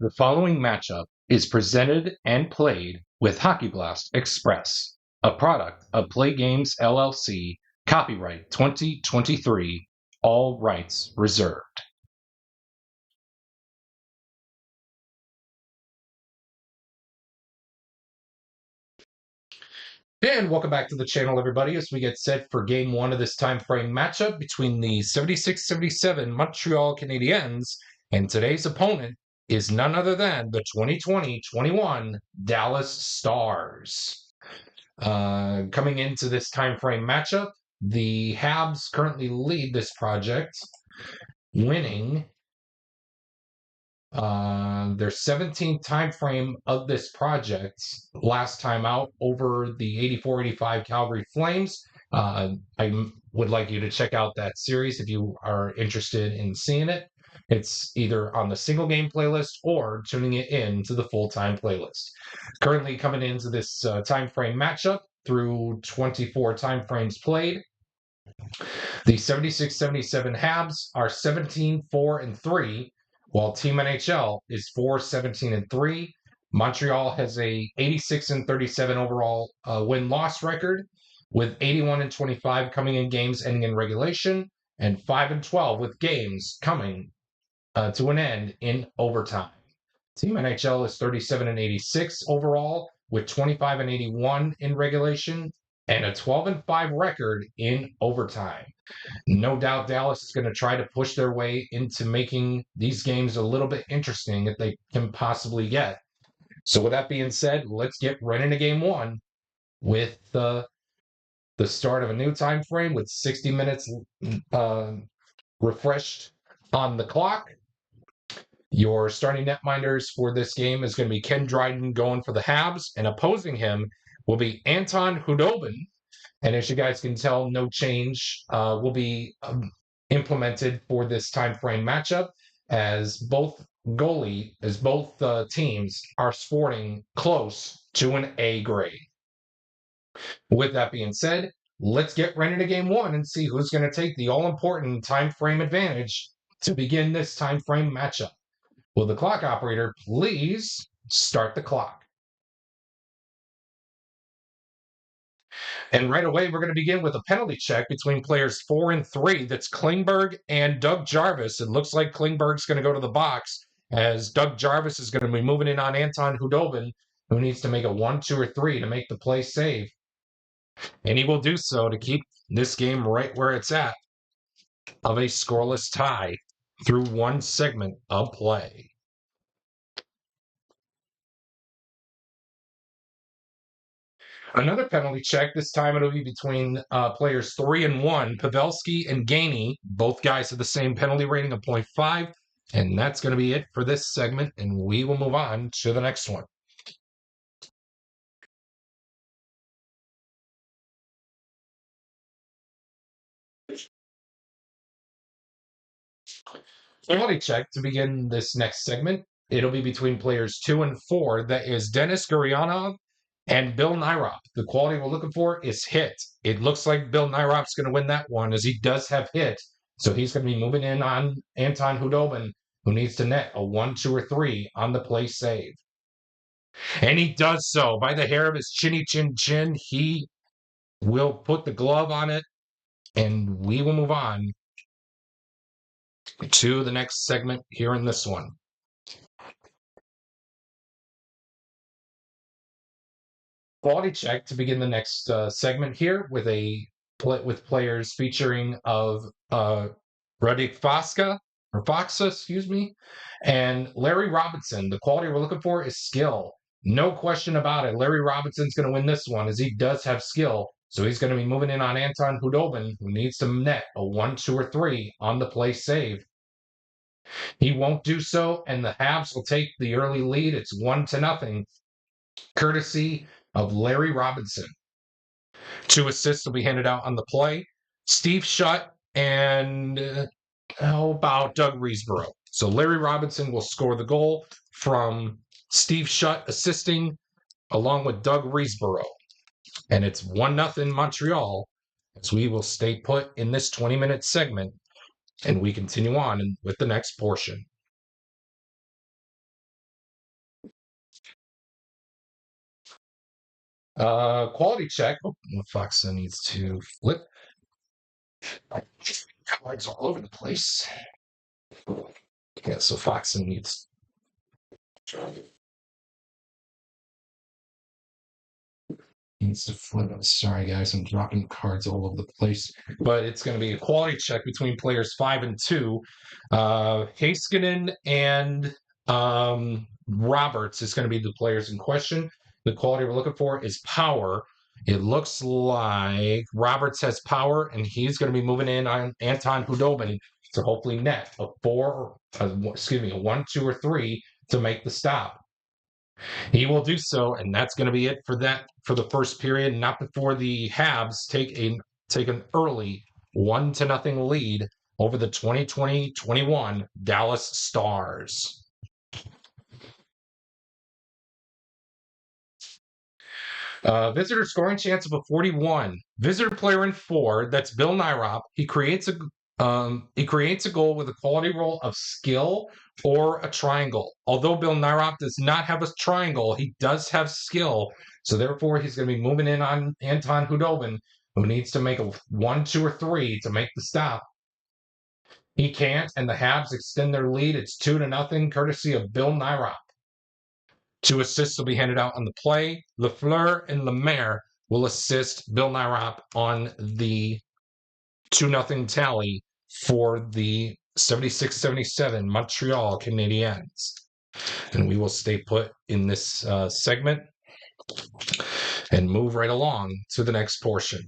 The following matchup is presented and played with Hockey Blast Express, a product of Play Games LLC, copyright 2023, all rights reserved. And welcome back to the channel, everybody, as we get set for game one of this time frame matchup between the 76-77 Montreal Canadiens, and today's opponent is none other than the 2020-21 Dallas Stars. Coming into this time frame matchup, the Habs currently lead this project, winning their 17th time frame of this project, last time out over the 84-85 Calgary Flames. I would like you to check out that series if you are interested in seeing it. It's either on the single game playlist or tuning it in to the full-time playlist. Currently coming into this time frame matchup through 24 time frames played, the 76-77 Habs are 17-4-3, while Team NHL is 4-17-3. Montreal has a 86-37 overall win-loss record, with 81-25 coming in games ending in regulation, and 5-12 with games coming to an end in overtime. Team NHL is 37-86 overall, with 25-81 in regulation, and a 12-5 record in overtime. No doubt Dallas is going to try to push their way into making these games a little bit interesting if they can possibly get. So with that being said, let's get right into game one with the start of a new time frame with 60 minutes refreshed on the clock. Your starting netminders for this game is going to be Ken Dryden going for the Habs, and opposing him will be Anton Khudobin. And as you guys can tell, no change will be implemented for this time frame matchup, as both teams are sporting close to an A grade. With that being said, let's get right into game one and see who's going to take the all-important time frame advantage to begin this time frame matchup. Will the clock operator please start the clock? And right away, we're going to begin with a penalty check between players 4 and 3. That's Klingberg and Doug Jarvis. It looks like Klingberg's going to go to the box, as Doug Jarvis is going to be moving in on Anton Khudobin, who needs to make a 1, 2, or 3 to make the play save. And he will do so to keep this game right where it's at, of a scoreless tie through one segment of play. Another penalty check. This time it'll be between players 3 and 1, Pavelski and Gainey. Both guys have the same penalty rating of 0.5. And that's going to be it for this segment. And we will move on to the next one. Penalty check to begin this next segment. It'll be between players 2 and 4. That is Denis Gurianov and Bill Nyrop. The quality we're looking for is hit. It looks like Bill Nyrop's going to win that one, as he does have hit. So he's going to be moving in on Anton Khudobin, who needs to net a 1, 2, or 3 on the play save. And he does so by the hair of his chinny chin chin. He will put the glove on it, and we will move on to the next segment here in this one. Quality check to begin the next segment here with players featuring of Radik Foxa, and Larry Robinson. The quality we're looking for is skill. No question about it. Larry Robinson's going to win this one, as he does have skill. So he's going to be moving in on Anton Khudobin, who needs to net a 1, 2, or 3 on the play save. He won't do so, and the Habs will take the early lead. It's 1-0, courtesy of Larry Robinson. 2 assists will be handed out on the play. Steve Shutt and how about Doug Riseborough? So Larry Robinson will score the goal from Steve Shutt assisting, along with Doug Riseborough. And it's 1-0 Montreal, as we will stay put in this 20-minute segment, and we continue on with the next portion. Quality check. Oh, Fox needs to flip. Cards all over the place. Yeah, so Fox needs to flip. Sorry, guys, I'm dropping cards all over the place. But it's going to be a quality check between players 5 and 2. Heiskanen and Roberts is going to be the players in question. The quality we're looking for is power. It looks like Roberts has power, and he's going to be moving in on Anton Hudobin to hopefully net a 1, 2, or 3 to make the stop. He will do so, and that's going to be it for the first period. Not before the Habs take an early 1-0 lead over the 2020-21 Dallas Stars. Visitor scoring chance of a 41. Visitor player in 4. That's Bill Nyrop. He creates a goal with a quality roll of skill or a triangle. Although Bill Nyrop does not have a triangle, he does have skill. So therefore, he's going to be moving in on Anton Hudobin, who needs to make a 1, 2, or 3 to make the stop. He can't, and the Habs extend their lead. It's 2-0, courtesy of Bill Nyrop. 2 assists will be handed out on the play. Lafleur and Lemaire will assist Bill Nyrop on the 2-0 tally for the 76-77 Montreal Canadiens. And we will stay put in this segment and move right along to the next portion.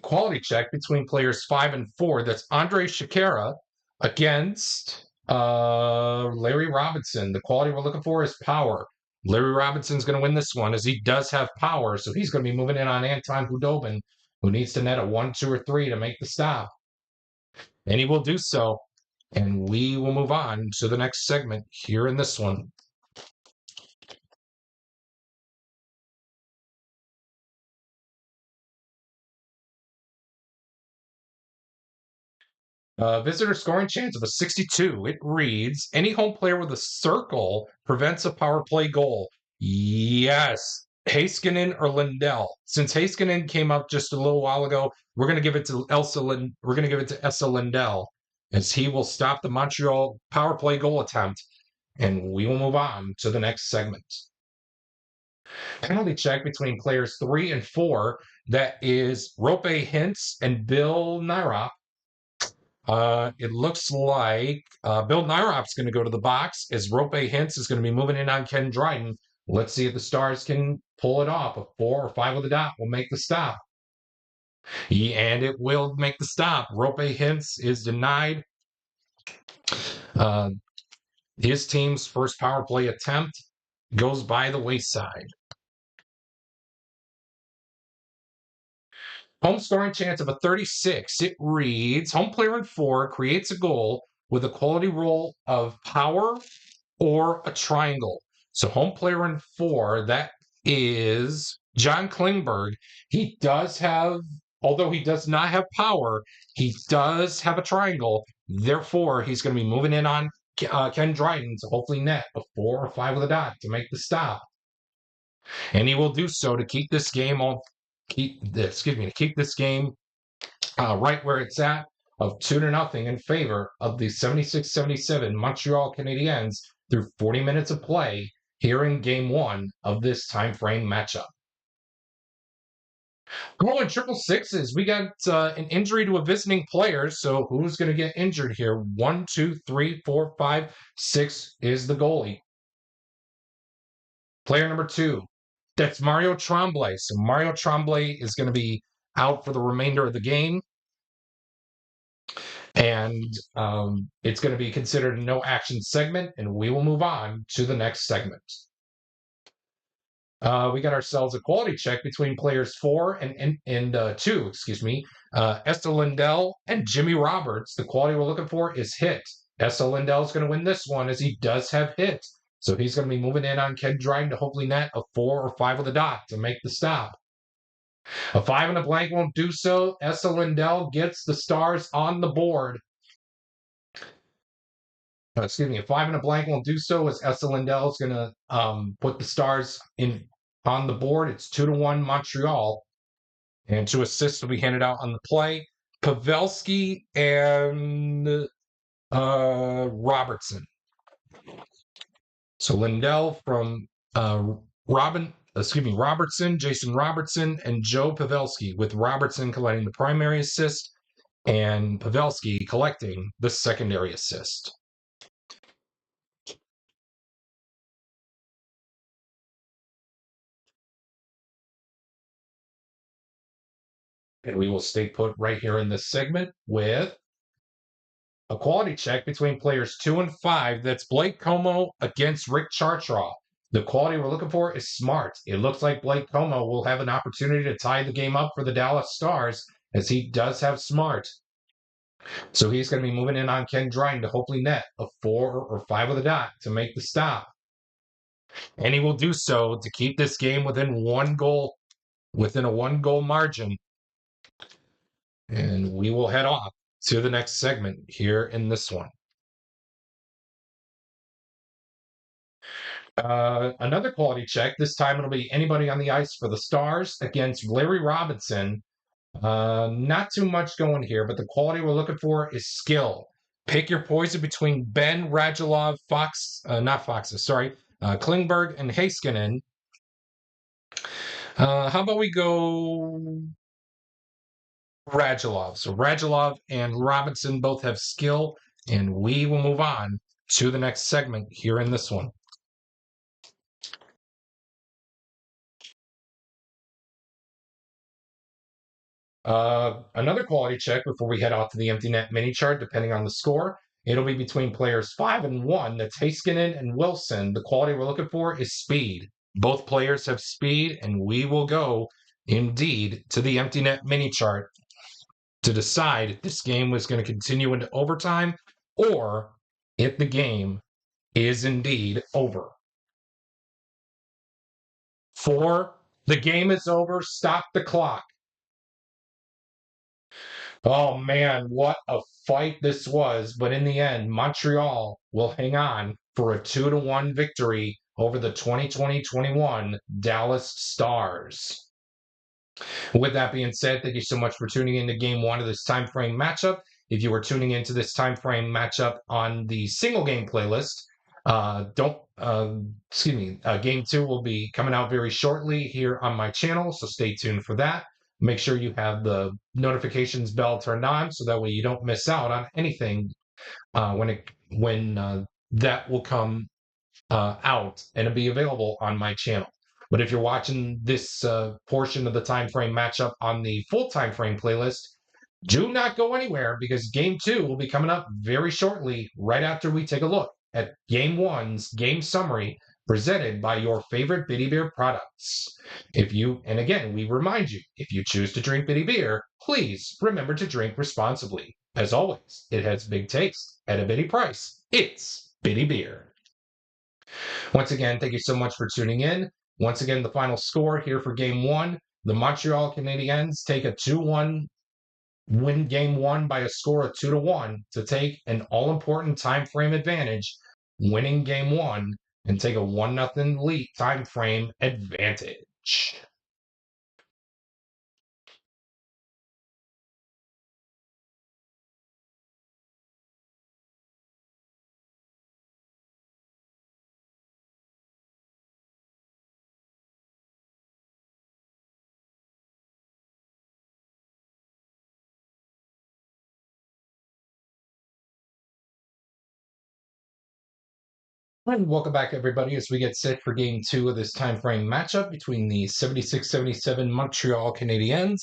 Quality check between players 5 and 4. That's Andre Shakira against Larry Robinson. The quality we're looking for is power. Larry Robinson's going to win this one as he does have power, so he's going to be moving in on Anton Hudobin, who needs to net a 1, 2, or 3 to make the stop. And he will do so, and we will move on to the next segment here in this one. Visitor scoring chance of a 62. It reads, any home player with a circle prevents a power play goal. Yes. Heiskanen or Lindell. Since Heiskanen came up just a little while ago, we're going to give it to Esa Lindell, as he will stop the Montreal power play goal attempt, and we will move on to the next segment. Penalty check between players 3 and 4. That is Rope Hintz and Bill Nyrop. It looks like Bill Nyrop's going to go to the box as Rope Hintz is going to be moving in on Ken Dryden. Let's see if the Stars can pull it off. A 4 or 5 with a dot will make the stop. And it will make the stop. Rope Hintz is denied. His team's first power play attempt goes by the wayside. Home scoring chance of a 36. It reads, home player in 4 creates a goal with a quality roll of power or a triangle. So home player in 4, that is John Klingberg. He does have, although he does not have power, he does have a triangle. Therefore, he's going to be moving in on Ken Dryden to hopefully net a 4 or 5 with a dot to make the stop. And he will do so to keep this game right where it's at, of 2-0 in favor of the 76-77 Montreal Canadiens through 40 minutes of play here in Game 1 of this time frame matchup. Going triple sixes, we got an injury to a visiting player, so who's going to get injured here? 1, 2, 3, 4, 5, 6 is the goalie. Player number 2, that's Mario Tremblay. So Mario Tremblay is going to be out for the remainder of the game. And it's going to be considered a no action segment, and we will move on to the next segment. We got ourselves a quality check between players 4 and 2, Esa Lindell and Jimmy Roberts. The quality we're looking for is hit. Esa Lindell is going to win this one as he does have hit. So he's going to be moving in on Ken Dryden to hopefully net a 4 or 5 with a dot to make the stop. A 5 and a blank won't do so. Esa Lindell gets the Stars on the board. excuse me, a 5 and a blank won't do so as Essa Lindell is going to put the Stars in on the board. It's 2-1 Montreal. And 2 assists will be handed out on the play. Pavelski and Robertson. So Lindell from Robertson, Jason Robertson, and Joe Pavelski, with Robertson collecting the primary assist and Pavelski collecting the secondary assist. And we will stay put right here in this segment with a quality check between players 2 and 5. That's Blake Como against Rick Chartraw. The quality we're looking for is smart. It looks like Blake Como will have an opportunity to tie the game up for the Dallas Stars, as he does have smart. So he's going to be moving in on Ken Dryden to hopefully net a 4 or 5 with a dot to make the stop. And he will do so to keep this game within a 1-goal margin. And we will head off to the next segment here in this one. Another quality check. This time it'll be anybody on the ice for the Stars against Larry Robinson. Not too much going here, but the quality we're looking for is skill. Pick your poison between Ben Radulov, Klingberg, and Heiskanen. How about we go Radulov? So Radulov and Robinson both have skill, and we will move on to the next segment here in this one. Another quality check before we head off to the empty net mini chart, depending on the score. It'll be between players 5 and 1. That's Heiskanen and Wilson. The quality we're looking for is speed. Both players have speed, and we will go indeed to the empty net mini chart to decide if this game was going to continue into overtime or if the game is indeed over. 4, the game is over. Stop the clock. Oh man, what a fight this was. But in the end, Montreal will hang on for a 2-1 victory over the 2020-21 Dallas Stars. With that being said, thank you so much for tuning in to game 1 of this time frame matchup. If you were tuning into this time frame matchup on the single game playlist, game 2 will be coming out very shortly here on my channel, so stay tuned for that. Make sure you have the notifications bell turned on so that way you don't miss out on anything when that will come out and it'll be available on my channel. But if you're watching this portion of the time frame matchup on the full time frame playlist, do not go anywhere, because game 2 will be coming up very shortly, right after we take a look at game 1's game summary presented by your favorite Bitty Beer products. And again, we remind you, if you choose to drink Bitty Beer, please remember to drink responsibly. As always, it has big taste at a bitty price. It's Bitty Beer. Once again, thank you so much for tuning in. Once again, the final score here for game 1. The Montreal Canadiens take a 2-1 win game 1 by a score of 2-1 to take an all-important time frame advantage, winning game 1 and take a 1-0 lead time frame advantage. And welcome back, everybody, as we get set for game 2 of this time frame matchup between the 76-77 Montreal Canadiens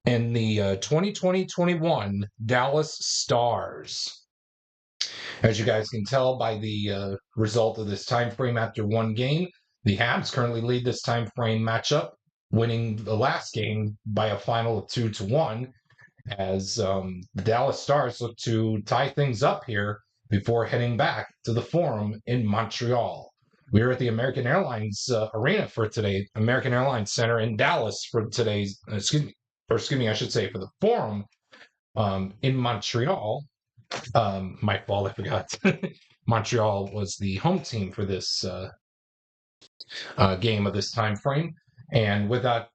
and the 2020-21 Dallas Stars. As you guys can tell by the result of this time frame after one game, the Habs currently lead this time frame matchup, winning the last game by a final of 2-1, as the Dallas Stars look to tie things up here before heading back to the Forum in Montreal. We're at the American Airlines Arena for today, American Airlines Center in Dallas for today's, for the Forum in Montreal. My fault, I forgot. Montreal was the home team for this game of this time frame. And without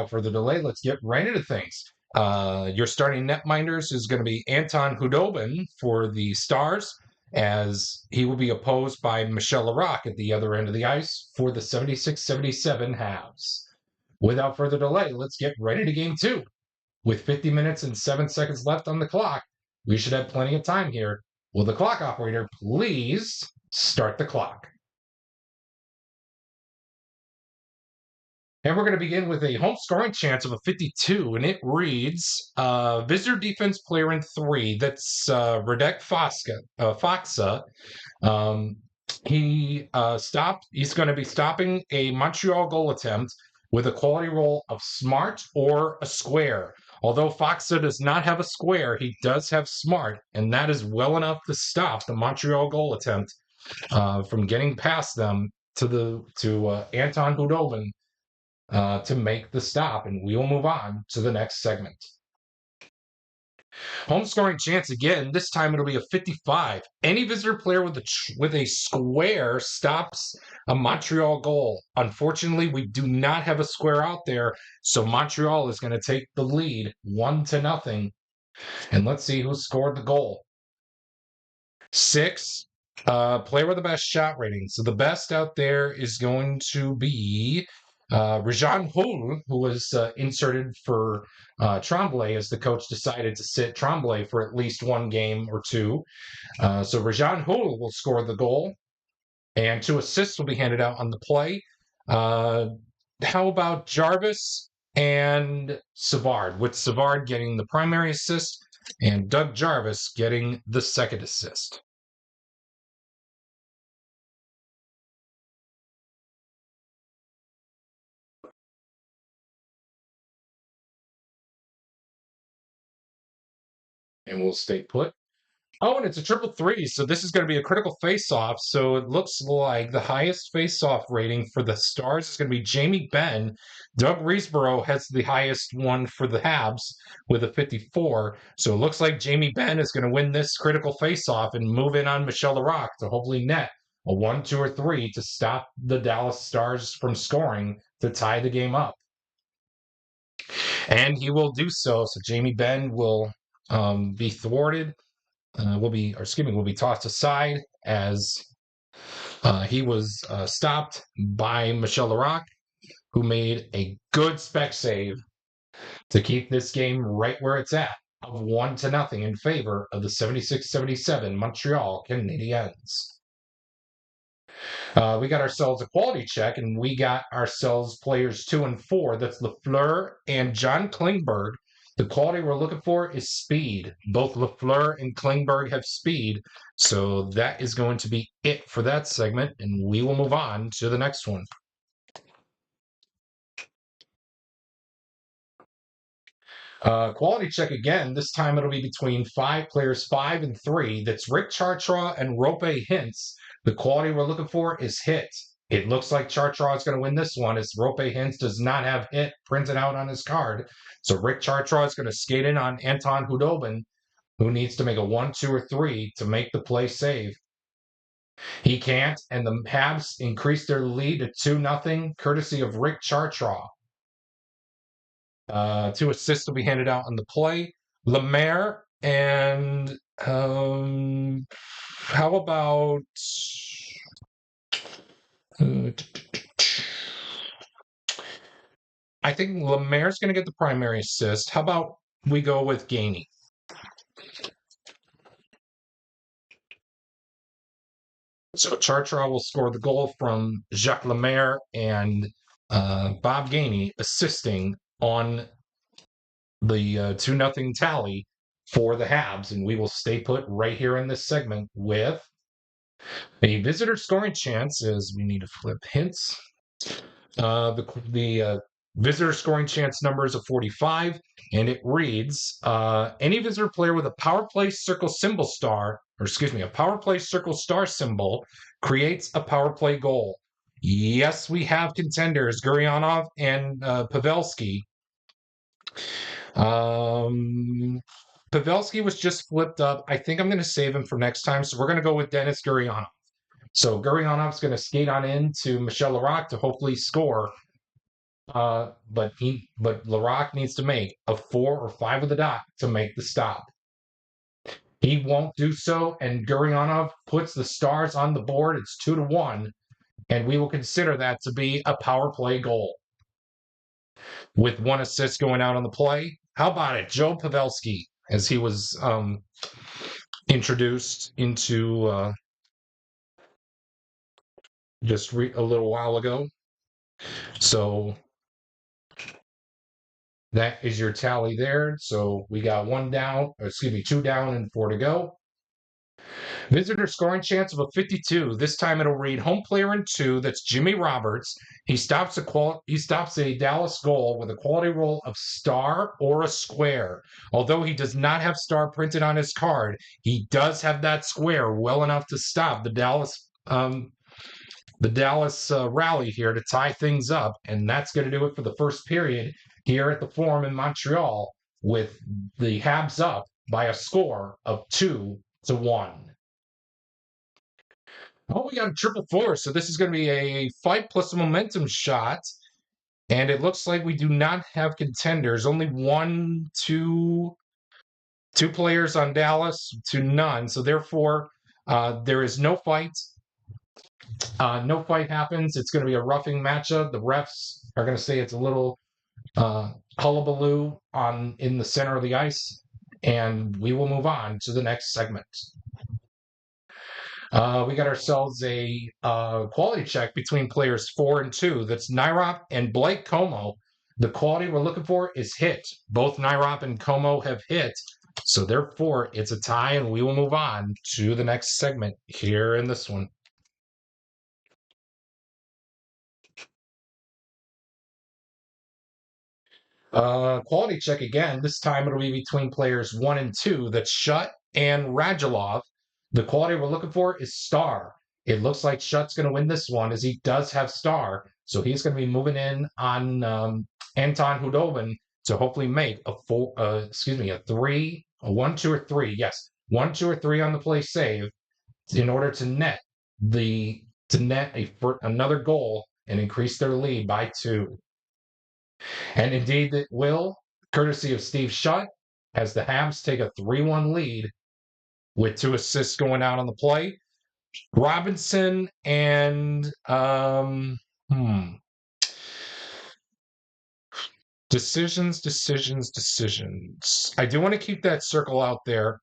further delay, let's get right into things. Your starting netminders is going to be Anton Hudobin for the Stars, as he will be opposed by Michel Larocque at the other end of the ice for the 76-77 Habs. Without further delay, let's get right into game two. With 50 minutes and 7 seconds left on the clock, we should have plenty of time here. Will the clock operator please start the clock? And we're going to begin with a home scoring chance of a 52, and it reads visitor defense player in 3. That's Radek Foxa. He's going to be stopping a Montreal goal attempt with a quality roll of smart or a square. Although Foxa does not have a square, he does have smart, and that is well enough to stop the Montreal goal attempt from getting past them to Anton Hudobin to make the stop, and we will move on to the next segment. Home scoring chance again. This time it'll be a 55. Any visitor player with a square stops a Montreal goal. Unfortunately, we do not have a square out there, so Montreal is going to take the lead 1-0. And let's see who scored the goal. 6. Player with the best shot rating. So the best out there is going to be Rajan Hull, who was inserted for Tremblay, as the coach decided to sit Tremblay for at least one game or two. So Rajan Hull will score the goal, and 2 assists will be handed out on the play. How about Jarvis and Savard, with Savard getting the primary assist and Doug Jarvis getting the second assist? And we'll stay put. Oh, and it's a 3-3, so this is going to be a critical face-off. So it looks like the highest face-off rating for the Stars is going to be Jamie Benn. Doug Riesborough has the highest one for the Habs with a 54. So it looks like Jamie Benn is going to win this critical face-off and move in on Michel Larocque to hopefully net a 1, 2, or 3 to stop the Dallas Stars from scoring to tie the game up. And he will do so. So Jamie Benn will be thwarted. Will be tossed aside as he was stopped by Michel Larocque, who made a good spec save to keep this game right where it's at, of 1-0 in favor of the 76-77 Montreal Canadiens. We got ourselves a quality check, and we got ourselves players 2 and 4. That's Lafleur and John Klingberg. The quality we're looking for is speed. Both Lafleur and Klingberg have speed, so that is going to be it for that segment, and we will move on to the next one. Quality check again. This time it'll be between players 5 and 3. That's Rick Chartraw and Rope Hintz. The quality we're looking for is hit. It looks like Chartraw is going to win this one, as Rope Hintz does not have hit printed out on his card. So Rick Chartraw is going to skate in on Anton Hudobin, who needs to make a 1, 2, or 3 to make the play save. He can't, and the Habs increase their lead to 2-0, courtesy of Rick Chartraw. 2 assists will be handed out on the play. Lemaire and how about I think Lemaire's going to get the primary assist. How about we go with Gainey? So Chartraw will score the goal from Jacques Lemaire, and Bob Gainey assisting on the 2-0 tally for the Habs, and we will stay put right here in this segment with a visitor scoring chance, as we need to flip hints. The visitor scoring chance number is a 45, and it reads, any visitor player with a power play circle a power play circle star symbol creates a power play goal. Yes, we have contenders, Gurionov and Pavelski. Pavelski was just flipped up. I think I'm going to save him for next time. So we're going to go with Dennis Gurianov. So Guryanov's going to skate on in to Michel Larac to hopefully score. But Larac needs to make a 4 or 5 with the dot to make the stop. He won't do so, and Guryanov puts the Stars on the board. It's 2-1, and we will consider that to be a power play goal. With 1 assist going out on the play. How about it? Joe Pavelski, as he was introduced into just a little while ago. So that is your tally there. So we got 2 down and 4 to go. Visitor scoring chance of a 52. This time it'll read home player in 2. That's Jimmy Roberts. He stops a Dallas goal with a quality roll of star or a square. Although he does not have star printed on his card, he does have that square well enough to stop the Dallas rally here to tie things up, and that's going to do it for the first period here at the Forum in Montreal, with the Habs up by a score of 2-1. Oh, we got a 4-4, so this is going to be a fight plus a momentum shot, and it looks like we do not have contenders. Only two players on Dallas to none, so therefore there is no fight. No fight happens. It's going to be a roughing matchup. The refs are going to say it's a little hullabaloo in the center of the ice, and we will move on to the next segment. We got ourselves a quality check between players 4 and 2. That's Nairop and Blake Como. The quality we're looking for is hit. Both Nairop and Como have hit, so therefore it's a tie, and we will move on to the next segment here in this one. Quality check again. This time it'll be between players 1 and 2. That's Shutt and Radulov. The quality we're looking for is star. It looks like Shutt's going to win this one, as he does have star. So he's going to be moving in on Anton Hudobin to hopefully make a 1, 2, or 3. Yes, 1, 2, or 3 on the play save in order to net another goal and increase their lead by 2. And indeed it will, courtesy of Steve Shutt, as the Habs take a 3-1 lead with 2 assists going out on the play. Robinson and decisions. I do want to keep that circle out there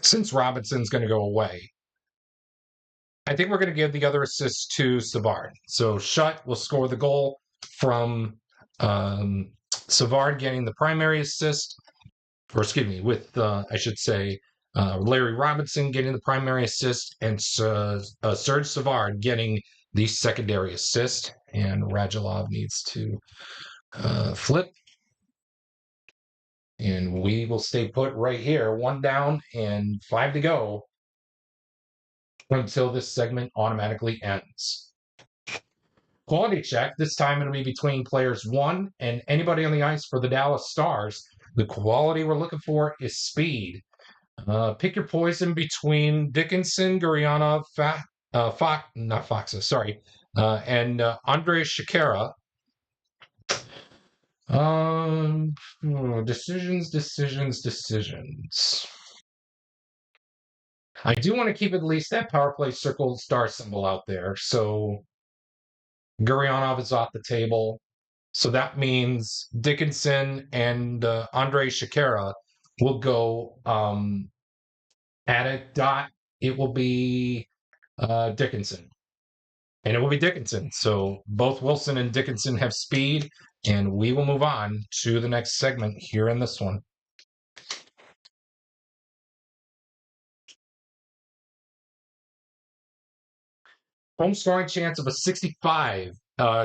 since Robinson's going to go away. I think we're going to give the other assists to Savard. So Shutt will score the goal from Savard getting the primary assist, Larry Robinson getting the primary assist, and Serge Savard getting the secondary assist. And Radulov needs to flip. And we will stay put right here, 1 down and 5 to go until this segment automatically ends. Quality check. This time it'll be between players 1 and anybody on the ice for the Dallas Stars. The quality we're looking for is speed. Pick your poison between Dickinson, Gurianov, and Andrei Shakira. Decisions. I do want to keep at least that power play circle star symbol out there. So Guryanov is off the table. So that means Dickinson and Andrei Shakira will go at it. It will be Dickinson. And it will be Dickinson. So both Wilson and Dickinson have speed, and we will move on to the next segment here in this one. Home scoring chance of a 65.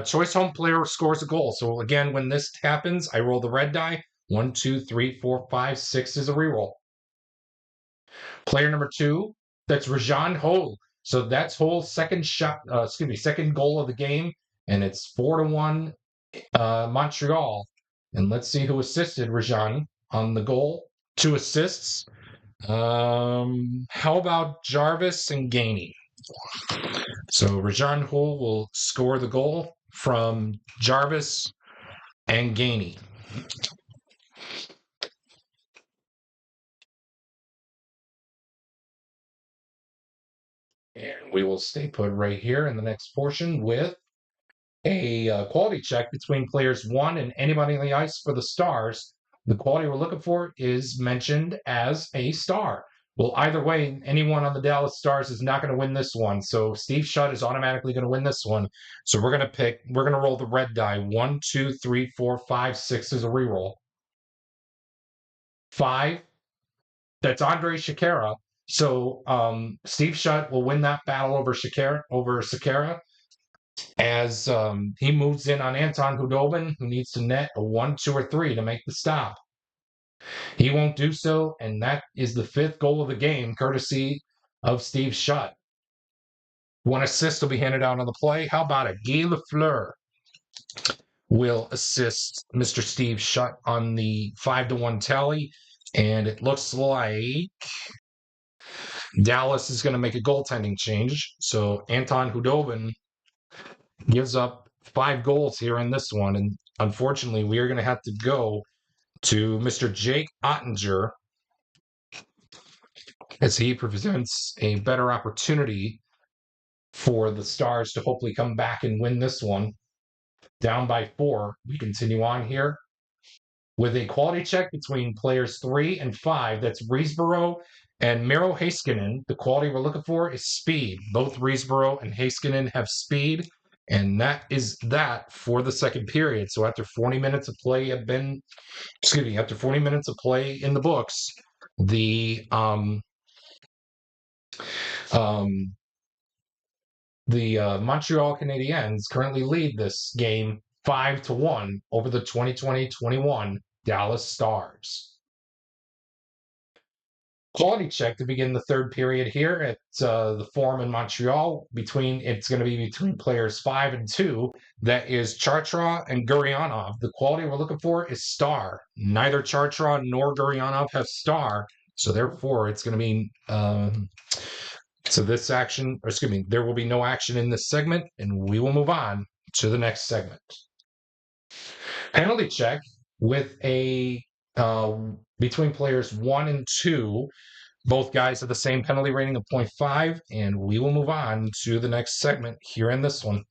Choice home player scores a goal. So again, when this happens, I roll the red die. 1, 2, 3, 4, 5, 6 is a reroll. Player number 2, that's Rajan Hole. So that's Hole's second goal of the game, and it's 4-1 Montreal. And let's see who assisted Rajan on the goal. 2 assists. How about Jarvis and Gainey? So Rajan Hull will score the goal from Jarvis and Gainey. And we will stay put right here in the next portion with a quality check between players 1 and anybody on the ice for the Stars. The quality we're looking for is mentioned as a star. Well, either way, anyone on the Dallas Stars is not going to win this one. So Steve Shutt is automatically going to win this one. So we're going to roll the red die. 1, 2, 3, 4, 5, 6 is a reroll. 5, that's Andre Shakira. So Steve Shutt will win that battle over Shakira as he moves in on Anton Hudobin, who needs to net a 1, 2, or 3 to make the stop. He won't do so, and that is the 5th goal of the game, courtesy of Steve Shutt. 1 assist will be handed out on the play. How about it? Guy Lafleur will assist Mr. Steve Shutt on the 5-1 tally, and it looks like Dallas is going to make a goaltending change. So Anton Hudobin gives up 5 goals here in this one, and unfortunately, we are going to have to go to Mr. Jake Ottinger as he presents a better opportunity for the Stars to hopefully come back and win this one. Down by 4, we continue on here with a quality check between players 3 and 5. That's Riesborough and Miro Heiskanen. The quality we're looking for is speed. Both Riesborough and Heiskanen have speed, and that is that for the second period. So after 40 minutes of play after 40 minutes of play in the books, the Montreal Canadiens currently lead this game 5-1 over the 2020-21 Dallas Stars. Quality check to begin the third period here at the Forum in Montreal. It's going to be between players 5 and 2. That is Chartra and Gurionov. The quality we're looking for is star. Neither Chartra nor Gurionov have star, so therefore it's going to be there will be no action in this segment, and we will move on to the next segment. Penalty check with a between players 1 and 2. Both guys have the same penalty rating of 0.5, and we will move on to the next segment here in this one.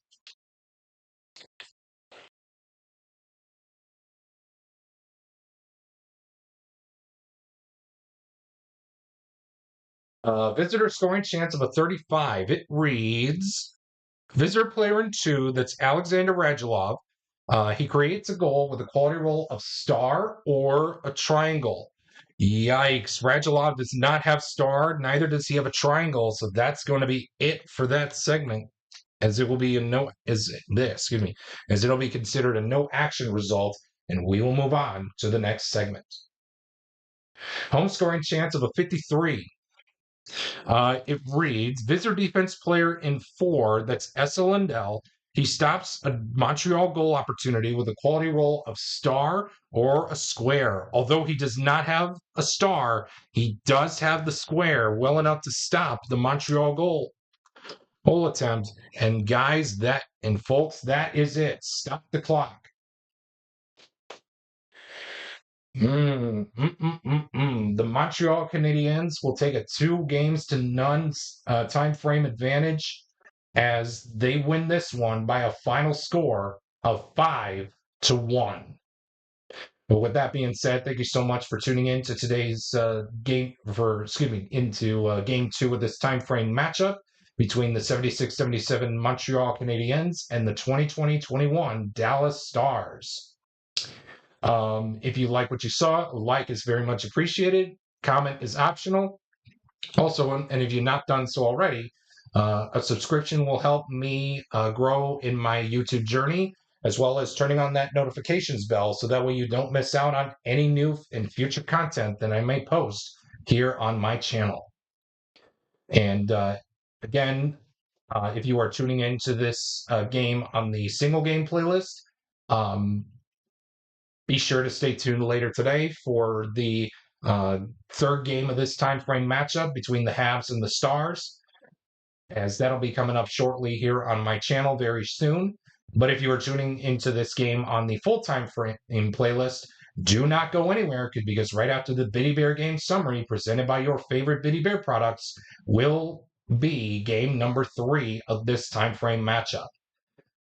Visitor scoring chance of a 35. It reads, visitor player in 2, that's Alexander Radulov. He creates a goal with a quality roll of star or a triangle. Yikes. Radulov does not have star, neither does he have a triangle, so that's going to be it for that segment, as it will be as it'll be considered a no action result, and we will move on to the next segment. Home scoring chance of a 53. It reads, visitor defense player in 4, that's Essa Lindell. He stops a Montreal goal opportunity with a quality roll of star or a square. Although he does not have a star, he does have the square well enough to stop the Montreal goal attempt. And guys, folks, that is it. Stop the clock. The Montreal Canadiens will take a 2-0 time frame advantage as they win this one by a final score of 5-1. But with that being said, thank you so much for tuning in to today's game 2 of this time frame matchup between the 76-77 Montreal Canadiens and the 2020-21 Dallas Stars. If you like what you saw, a like is very much appreciated. Comment is optional. Also, and if you've not done so already, a subscription will help me grow in my YouTube journey, as well as turning on that notifications bell so that way you don't miss out on any new and future content that I may post here on my channel. And again, if you are tuning into this game on the single game playlist, be sure to stay tuned later today for the third game of this time frame matchup between the Habs and the Stars, as that'll be coming up shortly here on my channel very soon. But if you are tuning into this game on the full time frame playlist, do not go anywhere because right after the Biddy Bear game summary presented by your favorite Biddy Bear products will be game number 3 of this time frame matchup.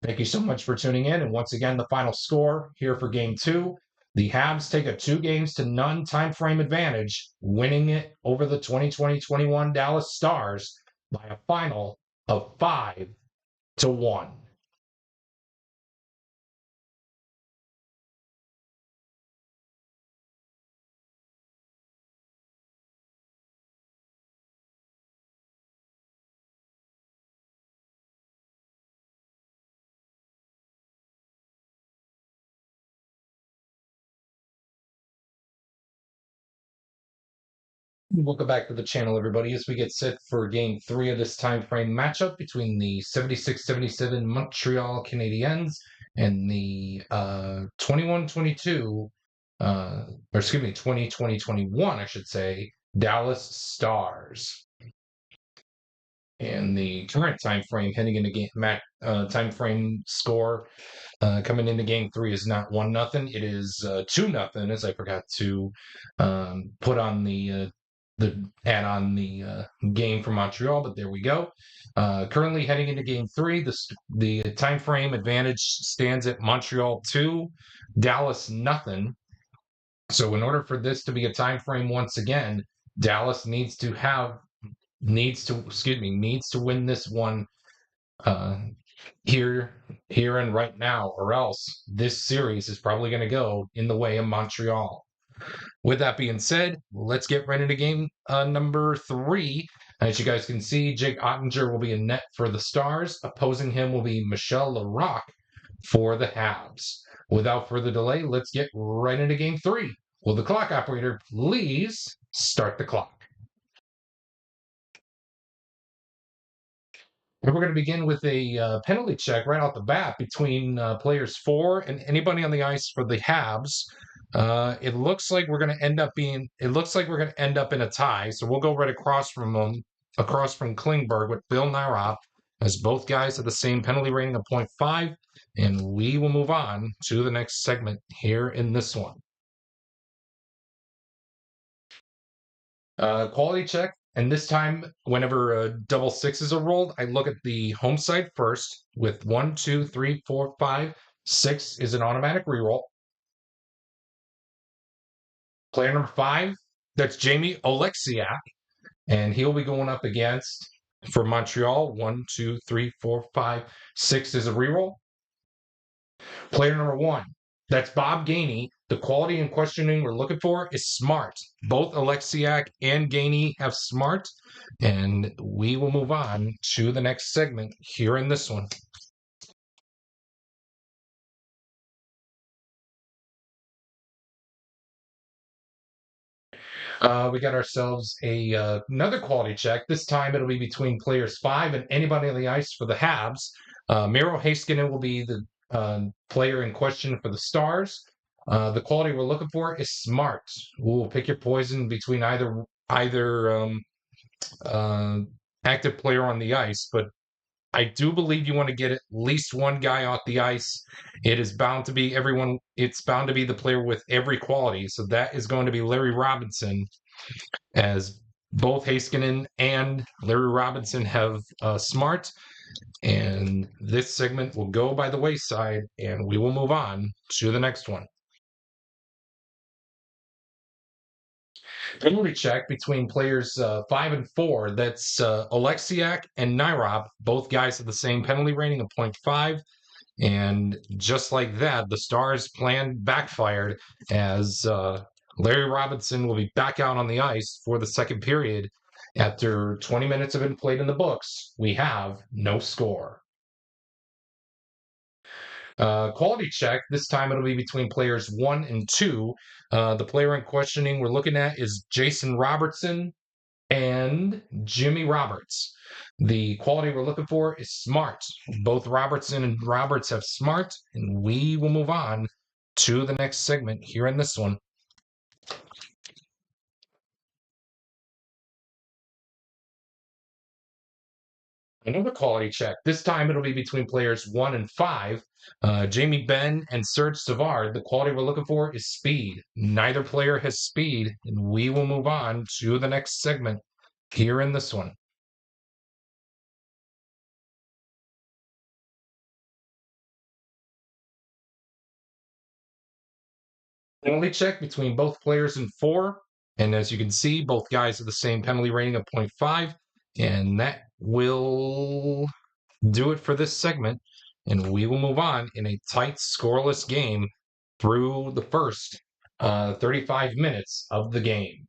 Thank you so much for tuning in. And once again, the final score here for game 2. The Habs take a 2-0 time frame advantage, winning it over the 2020-21 Dallas Stars by a final of 5-1. Welcome back to the channel, everybody, as we get set for game 3 of this time frame matchup between the 76-77 Montreal Canadiens and the 21-22, or excuse me, 2020-21, I should say, Dallas Stars. And the current time frame heading into game time frame score coming into game 3 is not 1-0. It is 2-0, as I forgot to put on the add on the game for Montreal, but there we go. Currently heading into game 3, the time frame advantage stands at Montreal 2, Dallas 0. So in order for this to be a time frame once again, Dallas needs to win this one here and right now, or else this series is probably going to go in the way of Montreal. With that being said, let's get right into game number 3. As you guys can see, Jake Ottinger will be in net for the Stars. Opposing him will be Michel Larocque for the Habs. Without further delay, let's get right into game 3. Will the clock operator please start the clock? And we're going to begin with a penalty check right off the bat between players 4 and anybody on the ice for the Habs. It looks like we're going to end up in a tie. So we'll go right across from Klingberg with Bill Nyroth, as both guys have the same penalty rating of 0.5, and we will move on to the next segment here in this one. Quality check. And this time, whenever double sixes are rolled, I look at the home side first with 1, 2, 3, 4, 5. 6 is an automatic reroll. Player number 5, that's Jamie Oleksiak, and he'll be going up against, for Montreal, 1, 2, 3, 4, 5, 6 is a reroll. Player number 1, that's Bob Gainey. The quality and questioning we're looking for is smart. Both Oleksiak and Gainey have smart, and we will move on to the next segment here in this one. We got ourselves another quality check. This time it'll be between players 5 and anybody on the ice for the Habs. Miro Heiskanen will be the player in question for the Stars. The quality we're looking for is smart. We'll pick your poison between either active player on the ice, but I do believe you want to get at least one guy off the ice. It's bound to be the player with every quality. So that is going to be Larry Robinson, as both Heiskanen and Larry Robinson have smart. And this segment will go by the wayside, and we will move on to the next one. Penalty check between players 5 and 4. That's Oleksiak and Nyroth. Both guys have the same penalty rating of 0.5. And just like that, the Stars' plan backfired, as Larry Robinson will be back out on the ice for the second period. After 20 minutes have been played in the books, we have no score. Quality check. This time it'll be between players 1 and 2. The player in questioning we're looking at is Jason Robertson and Jimmy Roberts. The quality we're looking for is smart. Both Robertson and Roberts have smart, and we will move on to the next segment here in this one. Another quality check. This time it'll be between players 1 and 5. Jamie Benn and Serge Savard. The quality we're looking for is speed. Neither player has speed, and we will move on to the next segment here in this one. Penalty check between both players in 4. And as you can see, both guys have the same penalty rating of 0.5. And that will do it for this segment. And we will move on in a tight, scoreless game through the first 35 minutes of the game.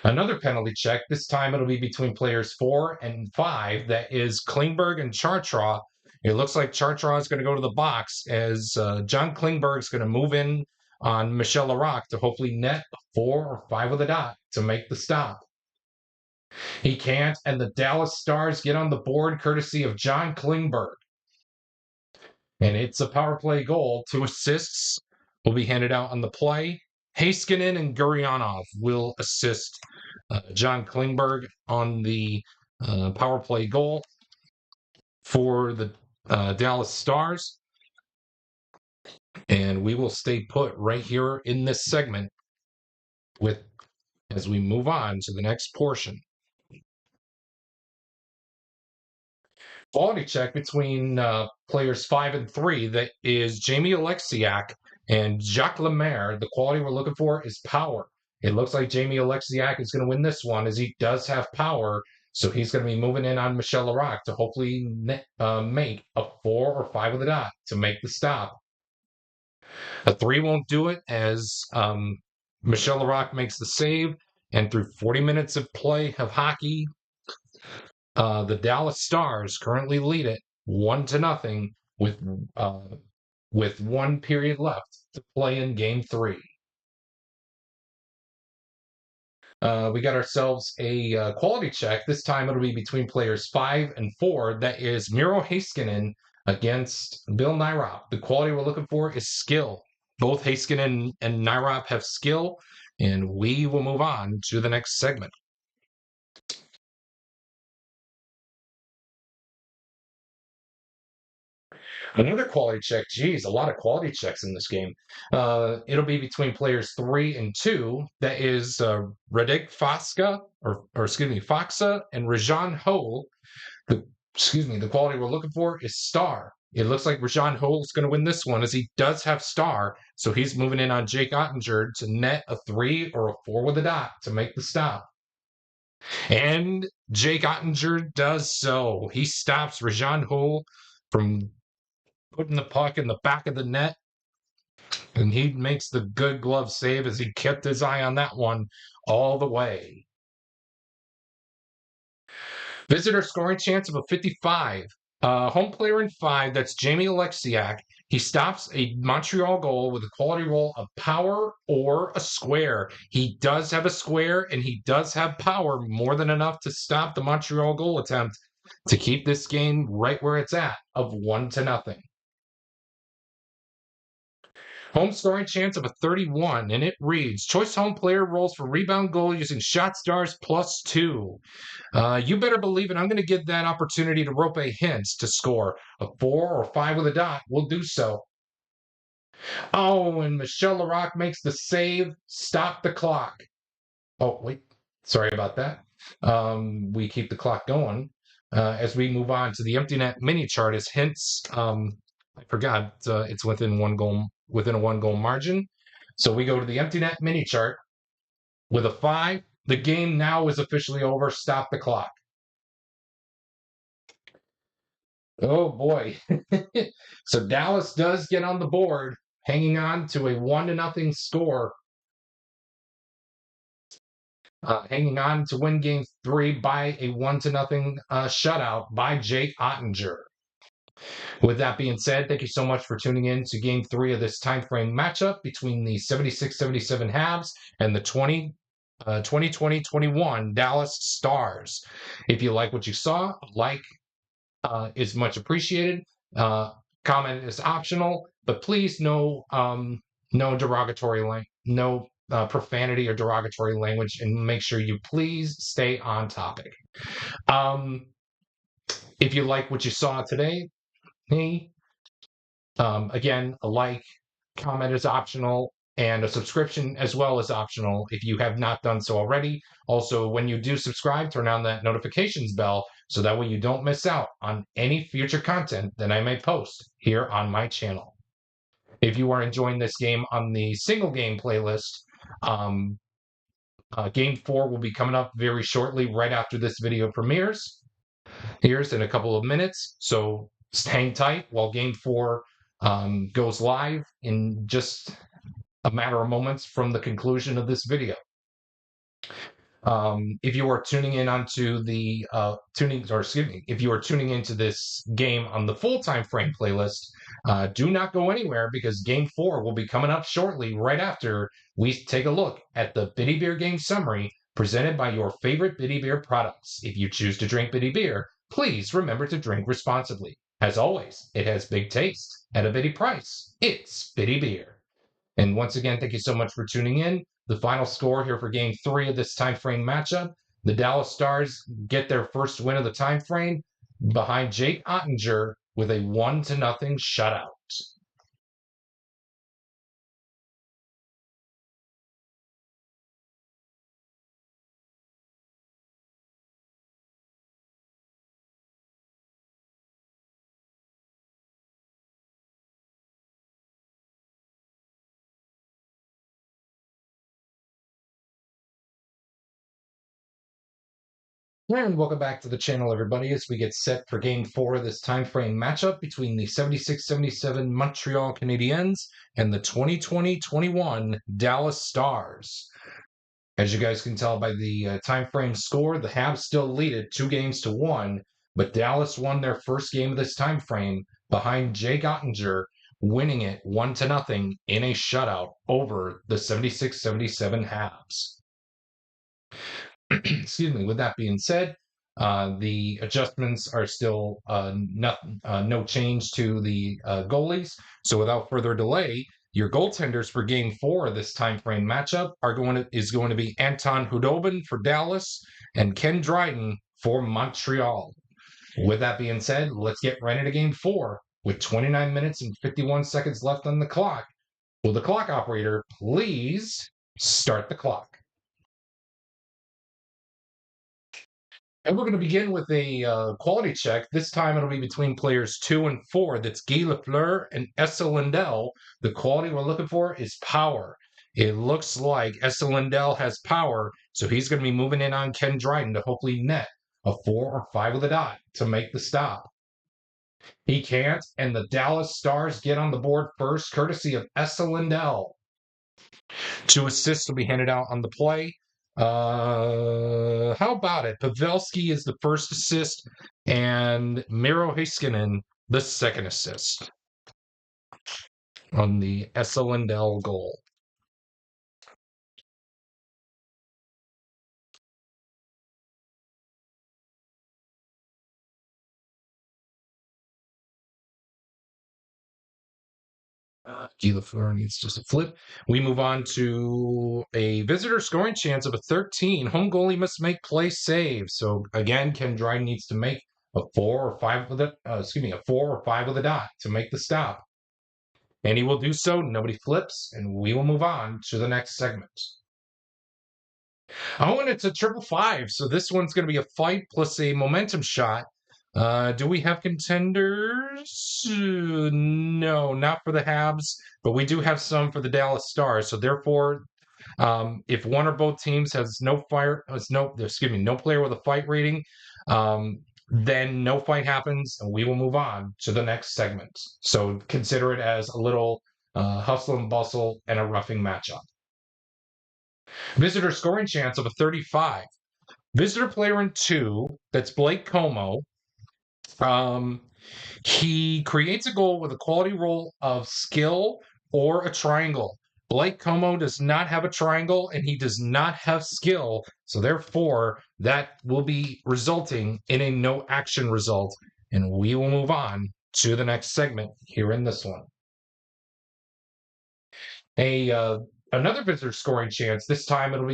Another penalty check. This time it'll be between players 4 and 5. That is Klingberg and Chartraw. It looks like Chartraw is going to go to the box as John Klingberg is going to move in on Michel Larocque to hopefully net a 4 or 5 with a dot to make the stop. He can't, and the Dallas Stars get on the board courtesy of John Klingberg. And it's a power play goal. 2 assists will be handed out on the play. Heiskanen and Gurionov will assist John Klingberg on the power play goal for the Dallas Stars. And we will stay put right here in this segment with as we move on to the next portion. Quality check between players 5 and 3. That is Jamie Alexiak and Jacques Lemaire. The quality we're looking for is power. It looks like Jamie Alexiak is going to win this one as he does have power. So he's going to be moving in on Michel Larocque to hopefully make a 4 or 5 with a dot to make the stop. A 3 won't do it as Michel Larocque makes the save. And through 40 minutes of play of hockey, the Dallas Stars currently lead it 1-0 with 1 period left to play in Game 3. We got ourselves a quality check. This time it'll be between players 5 and 4. That is Miro Heiskanen against Bill Nyrop. The quality we're looking for is skill. Both Heiskanen and Nyrop have skill, and we will move on to the next segment. Another quality check. Geez, a lot of quality checks in this game. It'll be between players 3 and 2. That is Radek Faxa, or excuse me, Faxa and Rajan Ho. The quality we're looking for is star. It looks like Rajan Ho is going to win this one as he does have star. So he's moving in on Jake Ottinger to net a 3 or a 4 with a dot to make the stop. And Jake Ottinger does so. He stops Rajan Ho from putting the puck in the back of the net, and he makes the good glove save as he kept his eye on that one all the way. Visitor scoring chance of a 55. Home player in 5, that's Jamie Alexiak. He stops a Montreal goal with a quality roll of power or a square. He does have a square, and he does have power, more than enough to stop the Montreal goal attempt to keep this game right where it's at of 1-0. Home scoring chance of a 31, and it reads, choice home player rolls for rebound goal using shot stars +2. You better believe it. I'm going to give that opportunity to Rope Hintz to score a 4 or 5 with a dot. We'll do so. Oh, and Michel Larocque makes the save. Stop the clock. Oh, wait. Sorry about that. We keep the clock going as we move on to the empty net mini chart as Hintz. I forgot it's within a 1 goal margin. So we go to the empty net mini chart with a 5. The game now is officially over. Stop the clock. Oh boy. So Dallas does get on the board, hanging on to a 1-0 score. Hanging on to win Game 3 by a 1-0 shutout by Jake Ottinger. With that being said, thank you so much for tuning in to Game 3 of this time frame matchup between the 76-77 Habs and the 2020-21 Dallas Stars. If you like what you saw, like is much appreciated. Comment is optional, but please no derogatory no profanity or derogatory language, and make sure you please stay on topic. If you like what you saw today, hey, again, a like, comment is optional, and a subscription as well is optional if you have not done so already. Also, when you do subscribe, turn on that notifications bell so that way you don't miss out on any future content that I may post here on my channel. If you are enjoying this game on the single game playlist, um, Game 4 will be coming up very shortly, right after this video premieres. Here's in a couple of minutes, so hang tight while Game 4 goes live in just a matter of moments from the conclusion of this video. If you are tuning in onto the if you are tuning into this game on the full time frame playlist, do not go anywhere because Game 4 will be coming up shortly, right after we take a look at the Bitty Beer game summary presented by your favorite Bitty Beer products. If you choose to drink Bitty Beer, please remember to drink responsibly. As always, it has big taste at a bitty price. It's Bitty Beer. And once again, thank you so much for tuning in. The final score here for Game 3 of this time frame matchup. The Dallas Stars get their first win of the time frame behind Jake Ottinger with a 1-0 shutout. And welcome back to the channel, everybody, as we get set for Game 4 of this time frame matchup between the 76-77 Montreal Canadiens and the 2020-21 Dallas Stars. As you guys can tell by the time frame score, the Habs still lead it 2-1, but Dallas won their first game of this time frame behind Jake Ottinger, winning it 1-0 in a shutout over the 76-77 Habs. Excuse me. With that being said, the adjustments are still no change to the goalies. So without further delay, your goaltenders for Game 4 of this time frame matchup is going to be Anton Khudobin for Dallas and Ken Dryden for Montreal. With that being said, let's get right into Game 4 with 29 minutes and 51 seconds left on the clock. Will the clock operator please start the clock? And we're going to begin with a quality check. This time it'll be between players 2 and 4. That's Guy Lafleur and Esa Lindell. The quality we're looking for is power. It looks like Esa Lindell has power, so he's going to be moving in on Ken Dryden to hopefully net a 4 or 5 with a dot to make the stop. He can't, and the Dallas Stars get on the board first, courtesy of Esa Lindell. 2 assists will be handed out on the play. How about it? Pavelski is the first assist, and Miro Heiskanen the second assist on the Esa Lindell goal. Guy Lafleur needs just a flip. We move on to a visitor scoring chance of a 13. Home goalie must make play save. So again, Ken Dryden needs to make a 4 or 5 with a 4 or 5 with a dot to make the stop. And he will do so. Nobody flips, and we will move on to the next segment. Oh, and it's a 5-5. So this one's going to be a fight plus a momentum shot. Do we have contenders? No, not for the Habs, but we do have some for the Dallas Stars. So therefore, if one or both teams has no player with a fight rating, then no fight happens, and we will move on to the next segment. So consider it as a little hustle and bustle and a roughing matchup. Visitor scoring chance of a 35. Visitor player in 2, that's Blake Como. He creates a goal with a quality roll of skill or a triangle. Blake Como does not have a triangle, and he does not have skill. So therefore, that will be resulting in a no action result. And we will move on to the next segment here in this one. A Another visitor scoring chance. This time it'll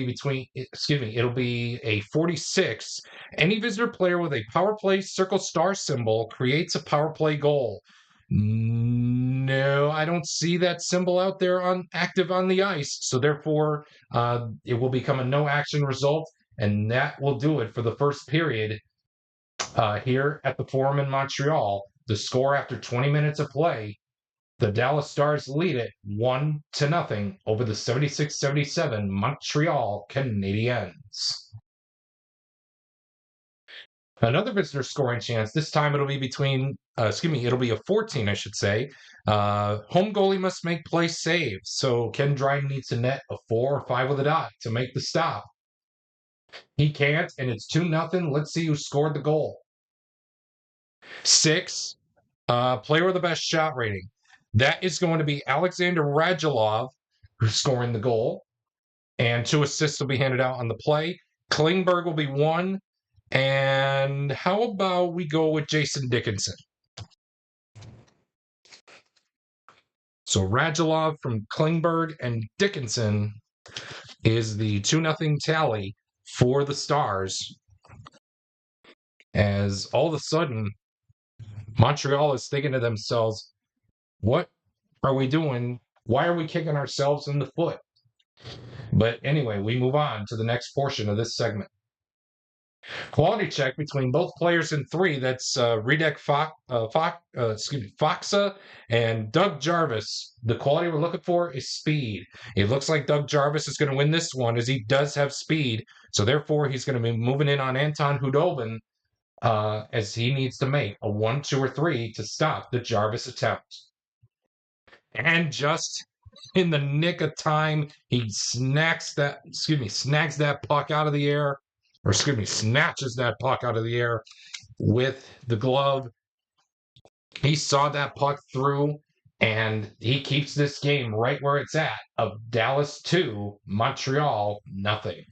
be a 46. Any visitor player with a power play circle star symbol creates a power play goal. No, I don't see that symbol out there on active on the ice. So therefore, it will become a no action result, and that will do it for the first period here at the Forum in Montreal. The score after 20 minutes of play, the Dallas Stars lead it 1-0 over the 76-77 Montreal Canadiens. Another visitor scoring chance. This time it'll be a 14, I should say. Home goalie must make play saves. So Ken Dryden needs to net a 4 or 5 with a dot to make the stop. He can't, and it's 2-0. Let's see who scored the goal. 6, player with the best shot rating. That is going to be Alexander Radulov, who's scoring the goal. And 2 assists will be handed out on the play. Klingberg will be 1. And how about we go with Jason Dickinson? So Radulov from Klingberg and Dickinson is the 2-0 tally for the Stars. As all of a sudden, Montreal is thinking to themselves, what are we doing? Why are we kicking ourselves in the foot? But anyway, we move on to the next portion of this segment. Quality check between both players in 3. That's Redek Foxa and Doug Jarvis. The quality we're looking for is speed. It looks like Doug Jarvis is going to win this one as he does have speed. So therefore, he's going to be moving in on Anton Hudobin as he needs to make a 1, 2, or 3 to stop the Jarvis attempt. And just in the nick of time, he snags that puck out of the air, snatches that puck out of the air with the glove. He saw that puck through, and he keeps this game right where it's at, of Dallas 2, Montreal nothing.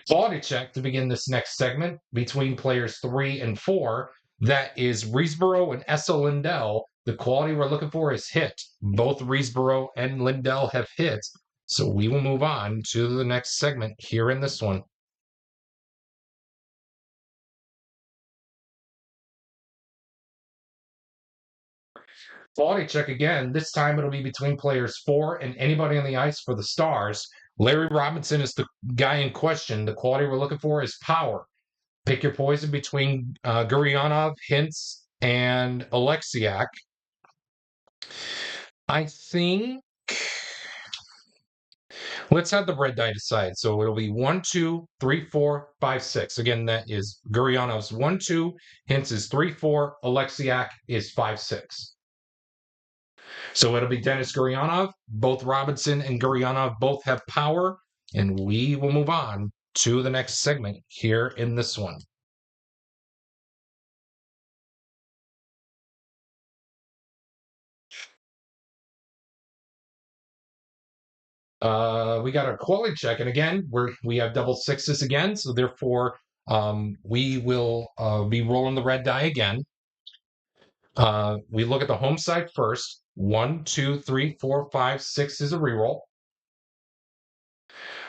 Quality check to begin this next segment between players 3 and 4. That is Riesborough and Essa Lindell. The quality we're looking for is hit. Both Riesborough and Lindell have hit. So we will move on to the next segment here in this one. Quality check again. This time it'll be between players 4 and anybody on the ice for the Stars. Larry Robinson is the guy in question. The quality we're looking for is power. Pick your poison between Gurionov, Hintz, and Alexiak. I think let's have the red die decide. So it'll be 1, 2, 3, 4, 5, 6. Again, that is Gurionov's 1, 2, Hintz is 3, 4, Alexiak is 5, 6. So it'll be Dennis Gurionov. Both Robinson and Gurionov both have power, and we will move on to the next segment here in this one. We got our quality check, and again, we have double sixes again, so therefore we will be rolling the red die again. We look at the home side first. 1, 2, 3, 4, 5, 6 is a reroll.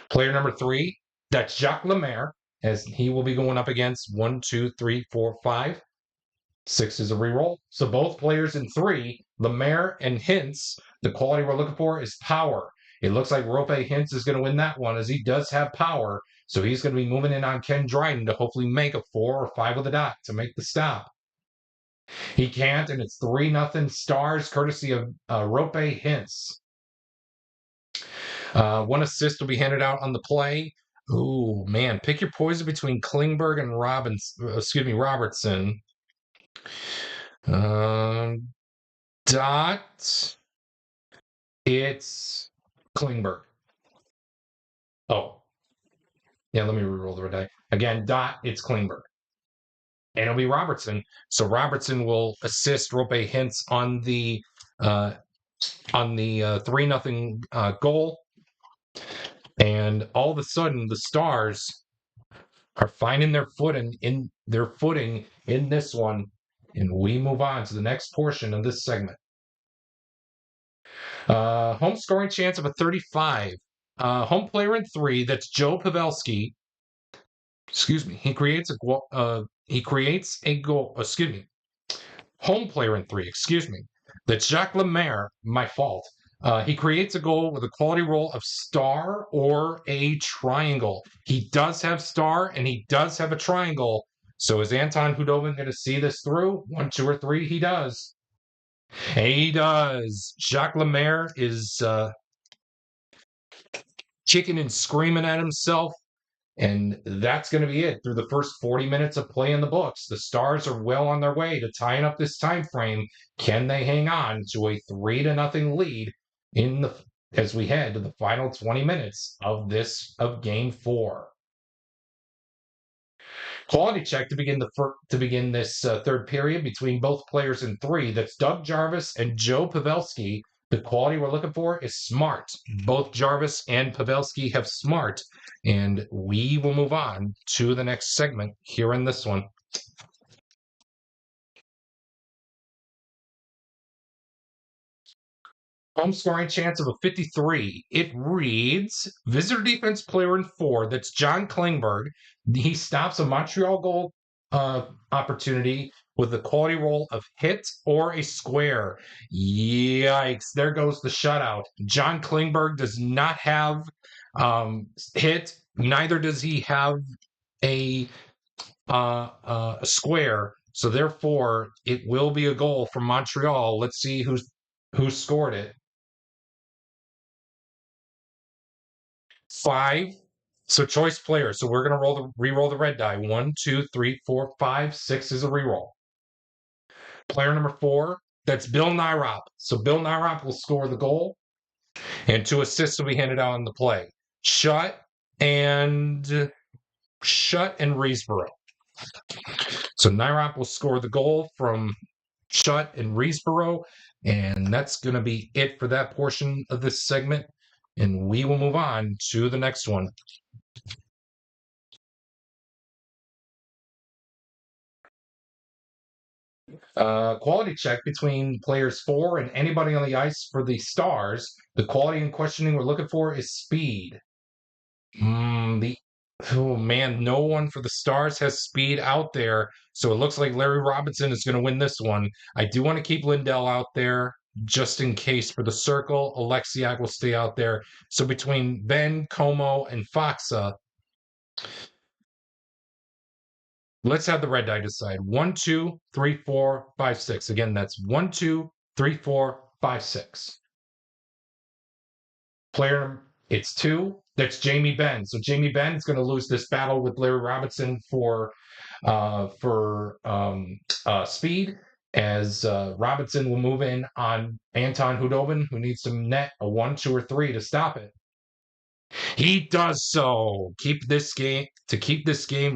Player number 3, that's Jacques Lemaire, as he will be going up against 1, 2, 3, 4, 5. 6 is a reroll. So both players in 3, Lemaire and Hintz, the quality we're looking for is power. It looks like Rope Hintz is going to win that one as he does have power. So he's going to be moving in on Ken Dryden to hopefully make a 4 or 5 with a dot to make the stop. He can't, and it's 3-0 Stars, courtesy of Rope Hintz. 1 assist will be handed out on the play. Ooh, man, pick your poison between Klingberg and Robertson. Dot. It's Klingberg. Oh. Yeah, let me reroll the red die. Again, dot, it's Klingberg. And it'll be Robertson. So Robertson will assist Rope Hintz on the 3-0 goal. And all of a sudden, the Stars are finding their footing in this one. And we move on to the next portion of this segment. Home scoring chance of a 35. Home player in 3, that's Joe Pavelski. Excuse me. He creates a goal. Excuse me. Home player in 3. Excuse me. That's Jacques Lemaire. My fault. He creates a goal with a quality roll of star or a triangle. He does have star and he does have a triangle. So is Anton Hudobin going to see this through? 1, 2, or 3? He does. He does. Jacques Lemaire is kicking and screaming at himself. And that's going to be it through the first 40 minutes of play in the books. The Stars are well on their way to tying up this time frame. Can they hang on to a 3-0 lead in the as we head to the final 20 minutes of Game 4? Quality check to begin this third period between both players in 3. That's Doug Jarvis and Joe Pavelski. The quality we're looking for is smart. Both Jarvis and Pavelski have smart, and we will move on to the next segment here in this one. Home scoring chance of a 53. It reads visitor defense player in 4. That's John Klingberg. He stops a Montreal goal opportunity with a quality roll of hit or a square. Yikes. There goes the shutout. John Klingberg does not have hit, neither does he have a square. So therefore, it will be a goal from Montreal. Let's see who scored it. 5. So choice player. So we're gonna re-roll the red die. 1, 2, 3, 4, 5, 6 is a re-roll. Player number 4, that's Bill Nyrop. So Bill Nyrop will score the goal, and 2 assists will be handed out on the play. Shutt and Reesboro. So Nyrop will score the goal from Shutt and Reesboro, and that's going to be it for that portion of this segment. And we will move on to the next one. Quality check between players 4 and anybody on the ice for the Stars. The quality and questioning we're looking for is speed. Oh man, no one for the Stars has speed out there, so it looks like Larry Robinson is going to win this one. I do want to keep Lindell out there just in case for the circle. Alexiak will stay out there. So between Ben, Como, and Foxa, let's have the red die decide. 1, 2, 3, 4, 5, 6. Again, that's 1, 2, 3, 4, 5, 6. Player, it's 2. That's Jamie Benn. So Jamie Benn is going to lose this battle with Larry Robinson for speed, as Robinson will move in on Anton Hudobin, who needs to net a 1, 2, or 3 to stop it. He does so. Keep this game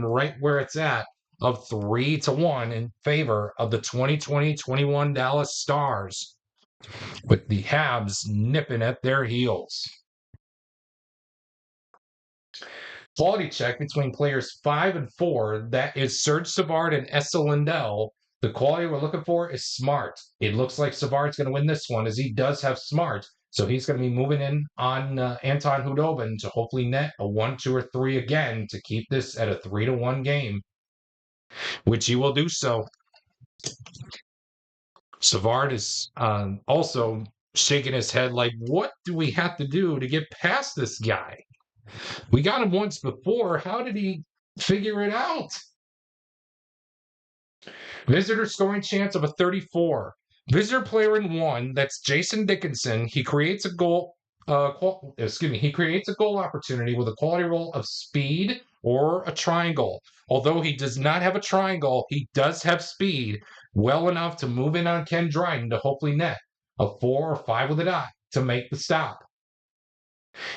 right where it's at, of 3-1 in favor of the 2020-21 Dallas Stars, with the Habs nipping at their heels. Quality check between players 5 and 4. That is Serge Savard and Esa Lindell. The quality we're looking for is smart. It looks like Savard's going to win this one, as he does have smart. So he's going to be moving in on Anton Hudobin to hopefully net a 1, 2, or 3 again to keep this at a 3-1 game, which he will do so. Savard is also shaking his head like, what do we have to do to get past this guy? We got him once before. How did he figure it out? Visitor scoring chance of a 34. Visitor player in 1, that's Jason Dickinson. He creates a goal. He creates a goal opportunity with a quality roll of speed or a triangle. Although he does not have a triangle, he does have speed well enough to move in on Ken Dryden to hopefully net a 4 or 5 with a dot to make the stop.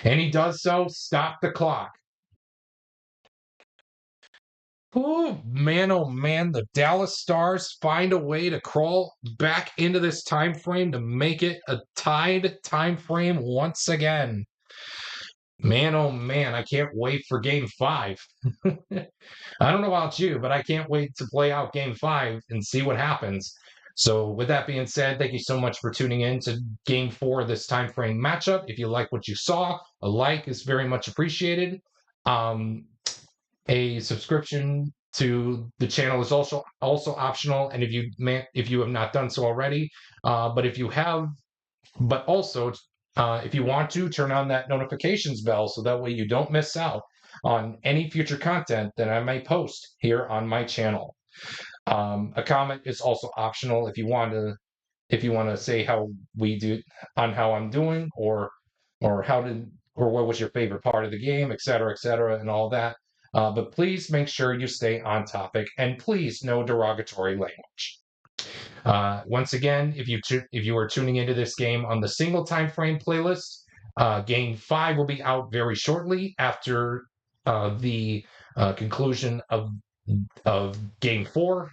And he does so. Stop the clock. Oh man, the Dallas Stars find a way to crawl back into this time frame to make it a tied time frame once again. Man, oh man, I can't wait for Game 5. I don't know about you, but I can't wait to play out Game 5 and see what happens. So, with that being said, thank you so much for tuning in to Game 4 of this time frame matchup. If you like what you saw, a like is very much appreciated. Um, a subscription to the channel is also optional, and if you have not done so already, but if you have, but also if you want to turn on that notifications bell so that way you don't miss out on any future content that I may post here on my channel. A comment is also optional if you want to say how we do on how I'm doing or how did or what was your favorite part of the game, et cetera, and all that. But please make sure you stay on topic and please no derogatory language. Once again, if you are tuning into this game on the single time frame playlist, Game 5 will be out very shortly after the conclusion of Game 4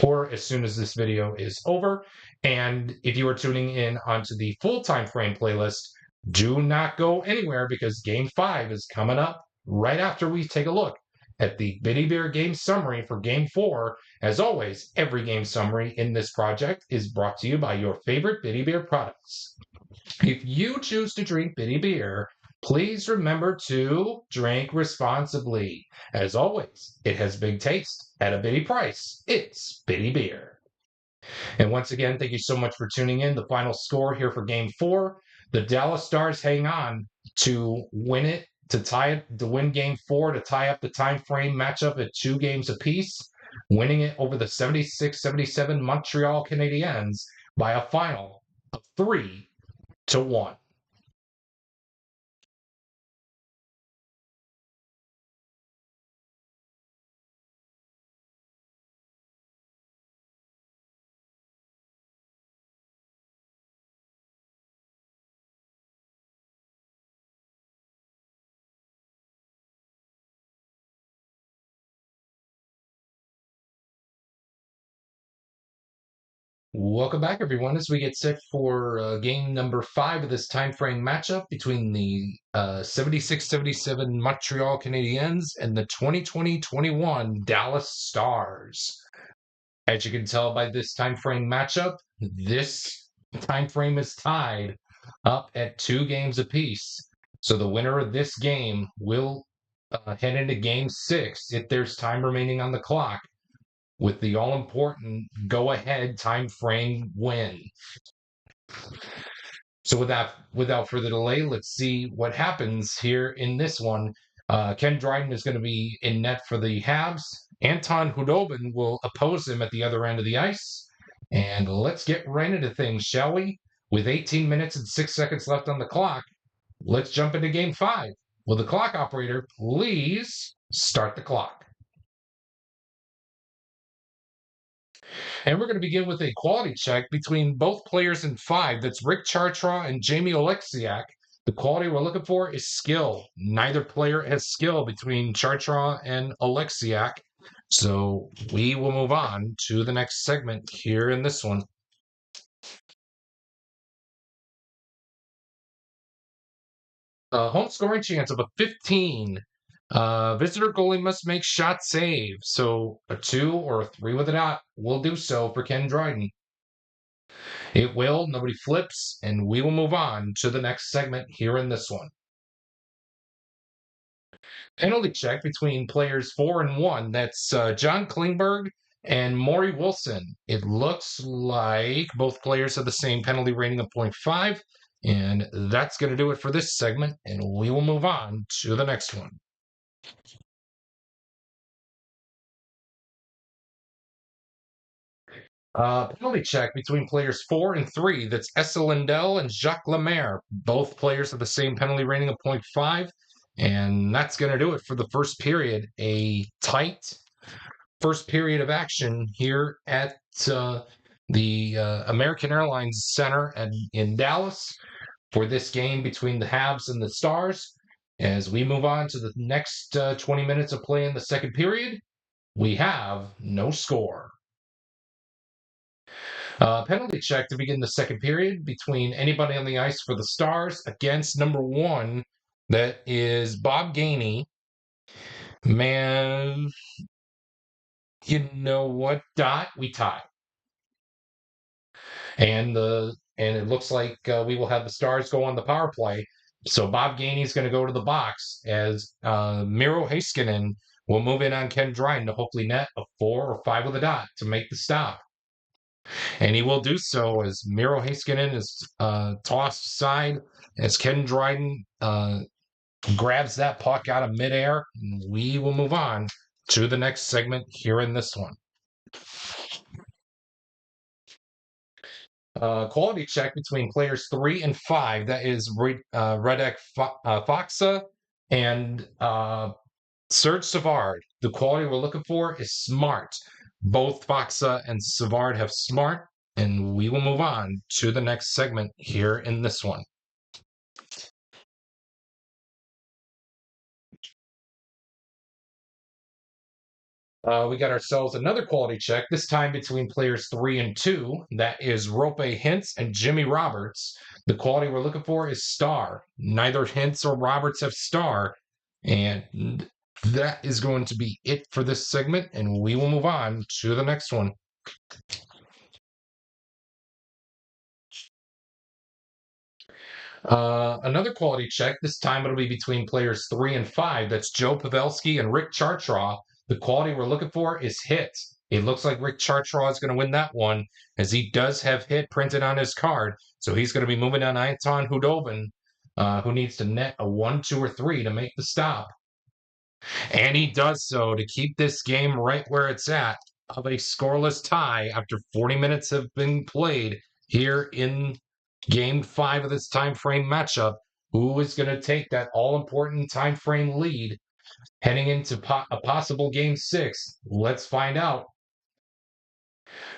or as soon as this video is over. And if you are tuning in onto the full time frame playlist, do not go anywhere because Game 5 is coming up right after we take a look at the Bitty Beer game summary for Game 4. As always, every game summary in this project is brought to you by your favorite Bitty Beer products. If you choose to drink Bitty Beer, please remember to drink responsibly. As always, it has big taste at a bitty price. It's Bitty Beer. And once again, thank you so much for tuning in. The final score here for Game 4. The Dallas Stars hang on to win it, to win Game 4, to tie up the time frame matchup at 2 games apiece, winning it over the 76-77 Montreal Canadiens by a final of 3-1. Welcome back, everyone, as we get set for game number 5 of this time frame matchup between the 76-77 Montreal Canadiens and the 2020-21 Dallas Stars. As you can tell by this time frame matchup, this time frame is tied up at 2 games apiece. So the winner of this game will head into Game 6 if there's time remaining on the clock with the all-important go-ahead time frame win. So without further delay, let's see what happens here in this one. Ken Dryden is going to be in net for the Habs. Anton Hudobin will oppose him at the other end of the ice. And let's get right into things, shall we? With 18 minutes and 6 seconds left on the clock, let's jump into Game 5. Will the clock operator please start the clock? And we're going to begin with a quality check between both players in 5. That's Rick Chartraw and Jamie Oleksiak. The quality we're looking for is skill. Neither player has skill between Chartraw and Oleksiak. So we will move on to the next segment here in this one. Home scoring chance of a 15. Visitor goalie must make shot save. So a 2 or a 3 with a dot will do so for Ken Dryden. It will. Nobody flips, and we will move on to the next segment here in this one. Penalty check between players 4 and 1. That's John Klingberg and Maury Wilson. It looks like both players have the same penalty rating of 0.5, and that's going to do it for this segment, and we will move on to the next one. Penalty check between players 4 and 3. That's Essa Lindell and Jacques Lemaire. Both players have the same penalty rating of 0.5. And that's going to do it for the first period. A tight first period of action here at the American Airlines Center in Dallas for this game between the Habs and the Stars. As we move on to the next 20 minutes of play in the second period, we have no score. Penalty check to begin the second period between anybody on the ice for the Stars against number 1. That is Bob Gainey. Man, you know what, Dot? We tie. and it looks like we will have the Stars go on the power play. So Bob Gainey is going to go to the box as Miro Heiskanen will move in on Ken Dryden to hopefully net a 4 or 5 with a dot to make the stop. And he will do so as Miro Heiskanen is tossed aside as Ken Dryden grabs that puck out of midair. And we will move on to the next segment here in this one. Quality check between players 3 and 5. That is Radek Faksa and Serge Savard. The quality we're looking for is smart. Both Faksa and Savard have smart, and we will move on to the next segment here in this one. We got ourselves another quality check, this time between players 3 and 2. That is Rope Hintz and Jimmy Roberts. The quality we're looking for is star. Neither Hintz or Roberts have star. And that is going to be it for this segment, and we will move on to the next one. Another quality check. This time it'll be between players 3 and 5. That's Joe Pavelski and Rick Chartraw. The quality we're looking for is hit. It looks like Rick Chartraw is going to win that one, as he does have hit printed on his card. So he's going to be moving on Anton Hudobin, who needs to net a 1, 2, or 3 to make the stop. And he does so to keep this game right where it's at, of a scoreless tie after 40 minutes have been played here in Game 5 of this time frame matchup. Who is going to take that all-important time frame lead heading into a possible Game 6? Let's find out.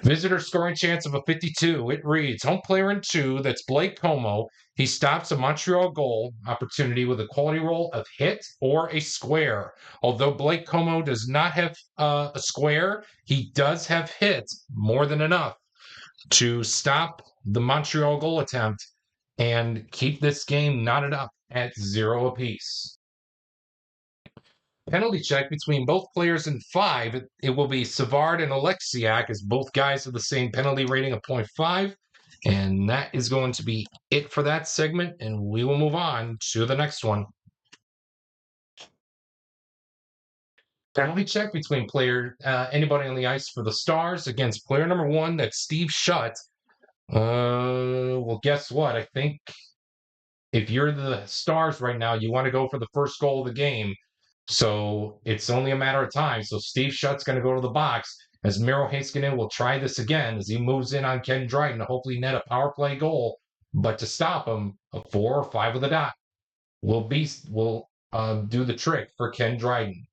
Visitor scoring chance of a 52. It reads home player in 2. That's Blake Como. He stops a Montreal goal opportunity with a quality roll of hit or a square. Although Blake Como does not have a square, he does have hit more than enough to stop the Montreal goal attempt and keep this game knotted up at 0 apiece. Penalty check between both players in 5. It will be Savard and Alexiak, as both guys have the same penalty rating of 0.5. And that is going to be it for that segment, and we will move on to the next one. Penalty check between anybody on the ice for the Stars against player number 1. That's Steve Shutt. Well, guess what? I think if you're the Stars right now, you want to go for the first goal of the game. So it's only a matter of time. So Steve Shutt's going to go to the box as Miro Heiskanen will try this again as he moves in on Ken Dryden to hopefully net a power play goal. But to stop him, a 4 or 5 with a dot will do the trick for Ken Dryden.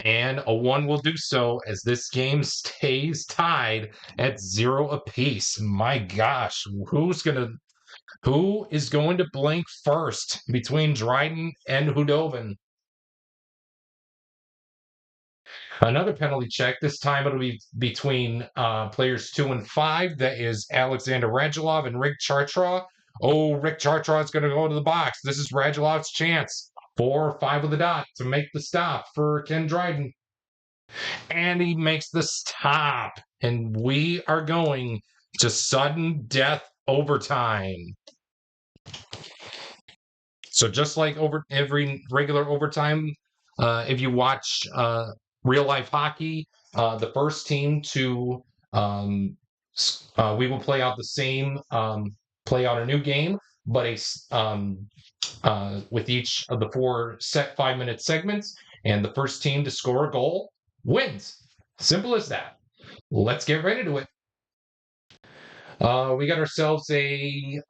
And a 1 will do so as this game stays tied at 0 apiece. My gosh, who is going to blink first between Dryden and Hudobin? Another penalty check. This time it'll be between players 2 and 5. That is Alexander Radulov and Rick Chartraw. Oh, Rick Chartraw is going to go to the box. This is Radulov's chance. 4 or 5 with a dot to make the stop for Ken Dryden. And he makes the stop. And we are going to sudden death overtime. So just like over every regular overtime, if you watch real life hockey, the first team to we will play out the same play out a new game, but with each of the 4 set 5-minute segments, and the first team to score a goal wins. Simple as that. Let's get ready to it. We got ourselves a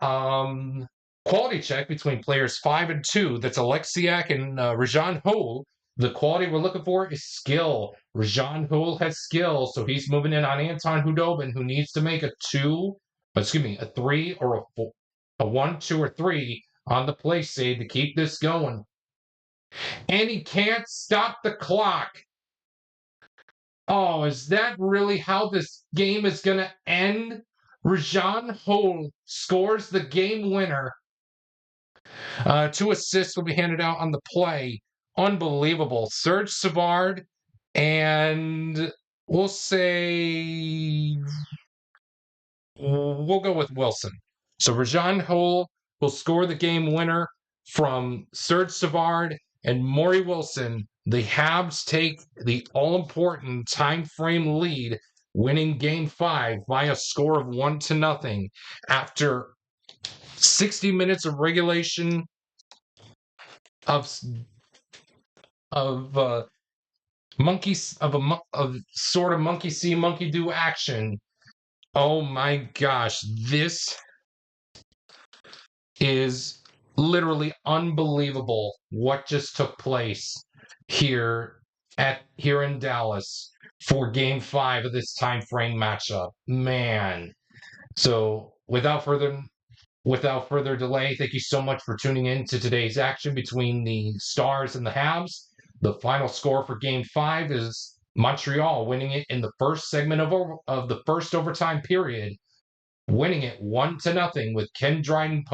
quality check between players 5 and 2. That's Alexiak and Rajan Houle. The quality we're looking for is skill. Rajan Houle has skill, so he's moving in on Anton Hudobin, who needs to make a 3 or a 1, 2, or 3 on the play save to keep this going. And he can't stop the clock. Oh, is that really how this game is going to end? Rajan Houle scores the game winner. 2 assists will be handed out on the play. Unbelievable. Serge Savard, and we'll say we'll go with Wilson. So Rajan Hole will score the game winner from Serge Savard and Maury Wilson. The Habs take the all-important time frame lead, winning Game 5 by a score of 1-0 after 60 minutes of regulation of monkeys of sort of monkey see monkey do action. Oh my gosh, this is literally unbelievable what just took place here in Dallas for game 5 of this time frame matchup. Man. So without further delay, thank you so much for tuning in to today's action between the Stars and the Habs. The final score for game 5 is Montreal winning it in the first segment of the first overtime period, winning it 1-0 with Ken Dryden,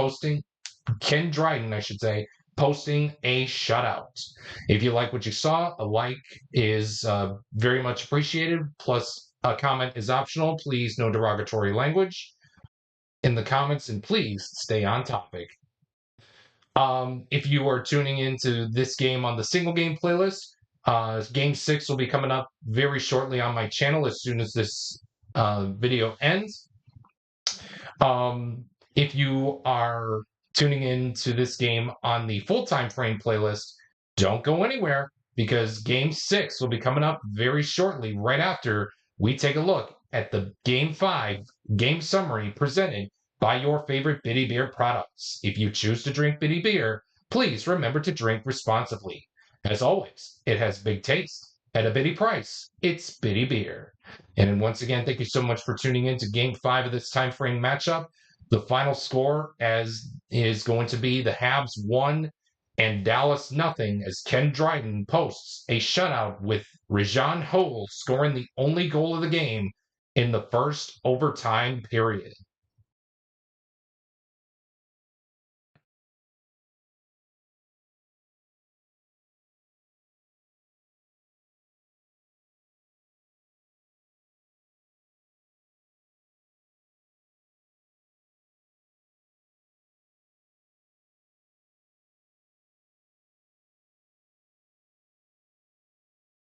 I should say, posting a shutout. If you like what you saw, a like is very much appreciated. Plus, a comment is optional. Please, no derogatory language in the comments, and please stay on topic. If you are tuning into this game on the single game playlist, game 6 will be coming up very shortly on my channel as soon as this video ends. If you are tuning into this game on the full time frame playlist, don't go anywhere because game 6 will be coming up very shortly, right after we take a look at the game 5 game summary presented by your favorite Bitty Beer products. If you choose to drink Bitty Beer, please remember to drink responsibly. As always, it has big taste at a bitty price. It's Bitty Beer. And once again, thank you so much for tuning in to game 5 of this time frame matchup. The final score is going to be the Habs 1 and Dallas 0, as Ken Dryden posts a shutout with Rajan Hole scoring the only goal of the game in the first overtime period.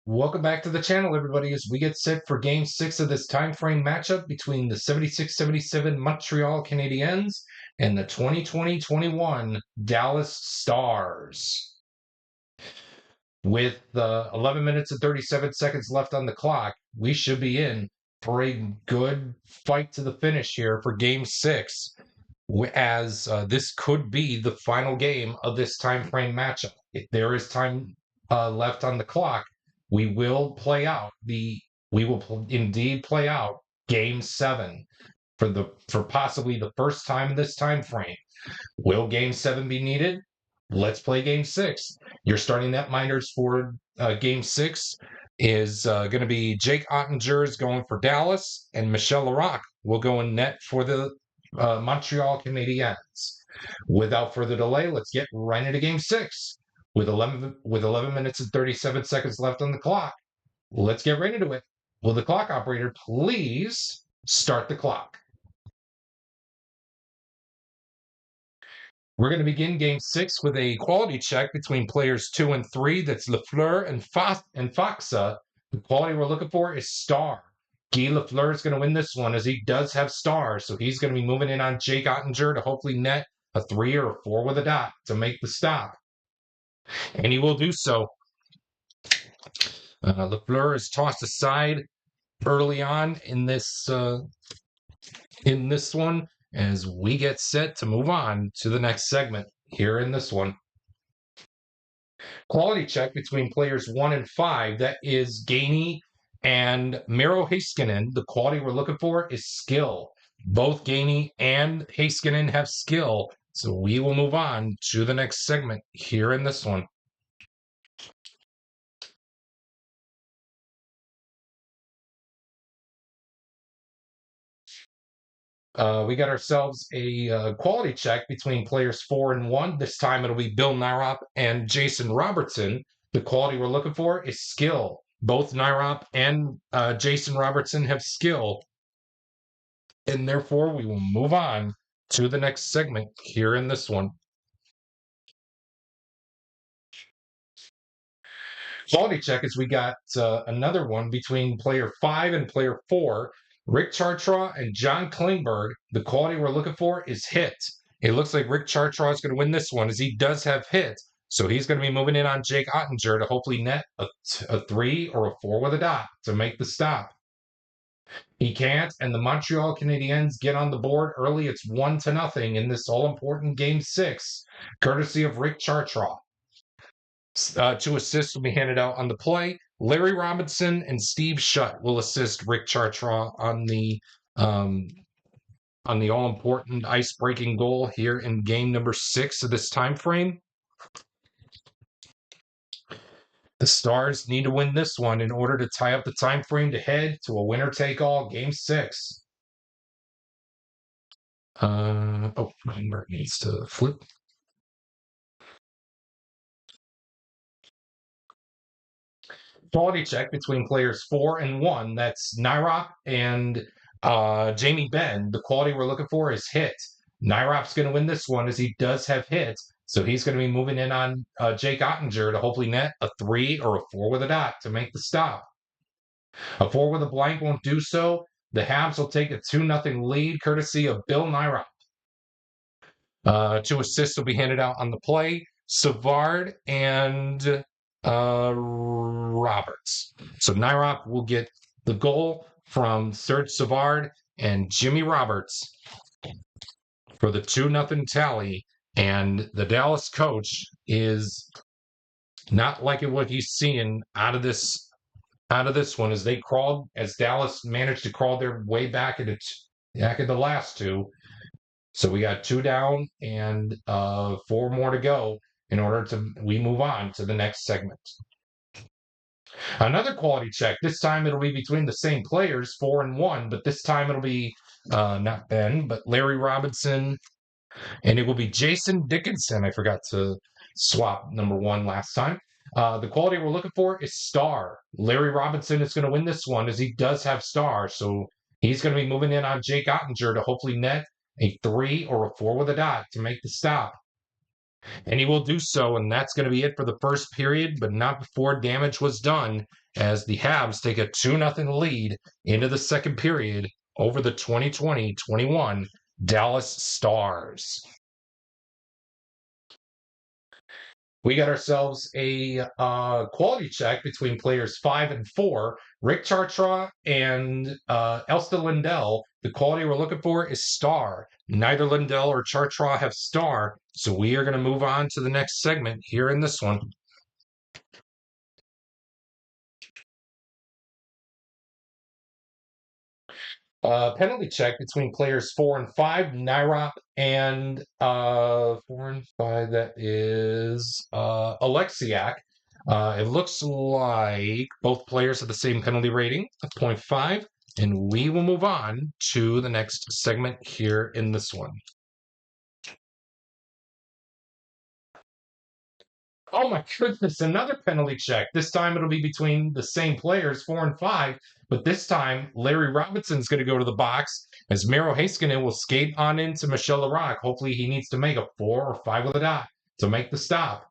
Welcome back to the channel, everybody, as we get set for Game 6 of this time frame matchup between the 76-77 Montreal Canadiens and the 2020-21 Dallas Stars. With 11 minutes and 37 seconds left on the clock, we should be in for a good fight to the finish here for Game 6, as this could be the final game of this time frame matchup. If there is time left on the clock, we will indeed play out game 7 for possibly the first time in this time frame. Will game 7 be needed? Let's play game 6. Your starting netminders for game 6 is going to be Jake Ottinger is going for Dallas, and Michel Larocque will go in net for the Montreal Canadiens. Without further delay, let's get right into game 6. With 11 minutes and 37 seconds left on the clock, let's get right into it. Will the clock operator please start the clock? We're going to begin game 6 with a quality check between players 2 and 3. That's Lafleur and Faksa. The quality we're looking for is star. Guy Lafleur is going to win this one, as he does have stars, so he's going to be moving in on Jake Ottinger to hopefully net a 3 or a 4 with a dot to make the stop. And he will do so. Lafleur is tossed aside early on in this one, as we get set to move on to the next segment here in this one. Quality check between players 1 and 5. That is Gainey and Miro Heiskanen. The quality we're looking for is skill. Both Gainey and Heiskanen have skill, so we will move on to the next segment here in this one. We got ourselves a quality check between players 4 and 1. This time it'll be Bill Nyrop and Jason Robertson. The quality we're looking for is skill. Both Nyrop and Jason Robertson have skill. and therefore we will move on to the next segment here in this one. Quality check is we got another one between player 5 and player 4, Rick Chartraw and John Klingberg. The quality we're looking for is hit. It looks like Rick Chartraw is going to win this one as he does have hit. So he's going to be moving in on Jake Ottinger to hopefully net a 3 or a 4 with a dot to make the stop. He can't, and the Montreal Canadiens get on the board early. It's 1-0 in this all-important Game 6, courtesy of Rick Chartraw. 2 assists will be handed out on the play. Larry Robinson and Steve Shutt will assist Rick Chartraw on the all-important ice-breaking goal here in game number 6 of this time frame. The Stars need to win this one in order to tie up the time frame to head to a winner-take-all Game 6. Greenberg needs to flip. Quality check between players 4 and 1. That's Nyrop and Jamie Benn. The quality we're looking for is hit. Nyrop's going to win this one as he does have hit. So he's going to be moving in on Jake Ottinger to hopefully net a 3 or a 4 with a dot to make the stop. A 4 with a blank won't do so. The Habs will take a 2-0 lead courtesy of Bill Nyrop. 2 assists will be handed out on the play. Savard and Roberts. So Nyrop will get the goal from Serge Savard and Jimmy Roberts for the 2-0 tally. And the Dallas coach is not liking what he's seeing out of this one as Dallas managed to crawl their way back into the last 2. So we got 2 down and 4 more to go in order to we move on to the next segment. Another quality check. This time it'll be between the same players, 4 and 1, but this time it'll be not Ben, but Larry Robinson, and it will be Jason Dickinson. I forgot to swap number 1 last time. The quality we're looking for is star. Larry Robinson is going to win this one as he does have star, so he's going to be moving in on Jake Ottinger to hopefully net a 3 or a 4 with a dot to make the stop. And he will do so, and that's going to be it for the first period, but not before damage was done, as the Habs take a 2-0 lead into the second period over the 2020-21 Dallas Stars. We got ourselves a quality check between players 5 and 4, Rick Chartraw and Elsta Lindell. The quality we're looking for is star. Neither Lindell or Chartraw have star, so we are going to move on to the next segment here in this one. Penalty check between players 4 and 5, Nyrop and 4 and 5, that is Alexiak. It looks like both players have the same penalty rating of 0.5, and we will move on to the next segment here in this one. Oh my goodness, another penalty check. This time it'll be between the same players, 4 and 5, but this time Larry Robinson's going to go to the box as Miro Heiskanen will skate on into Michel Larocque. Hopefully he needs to make a 4 or 5 with a dot to make the stop.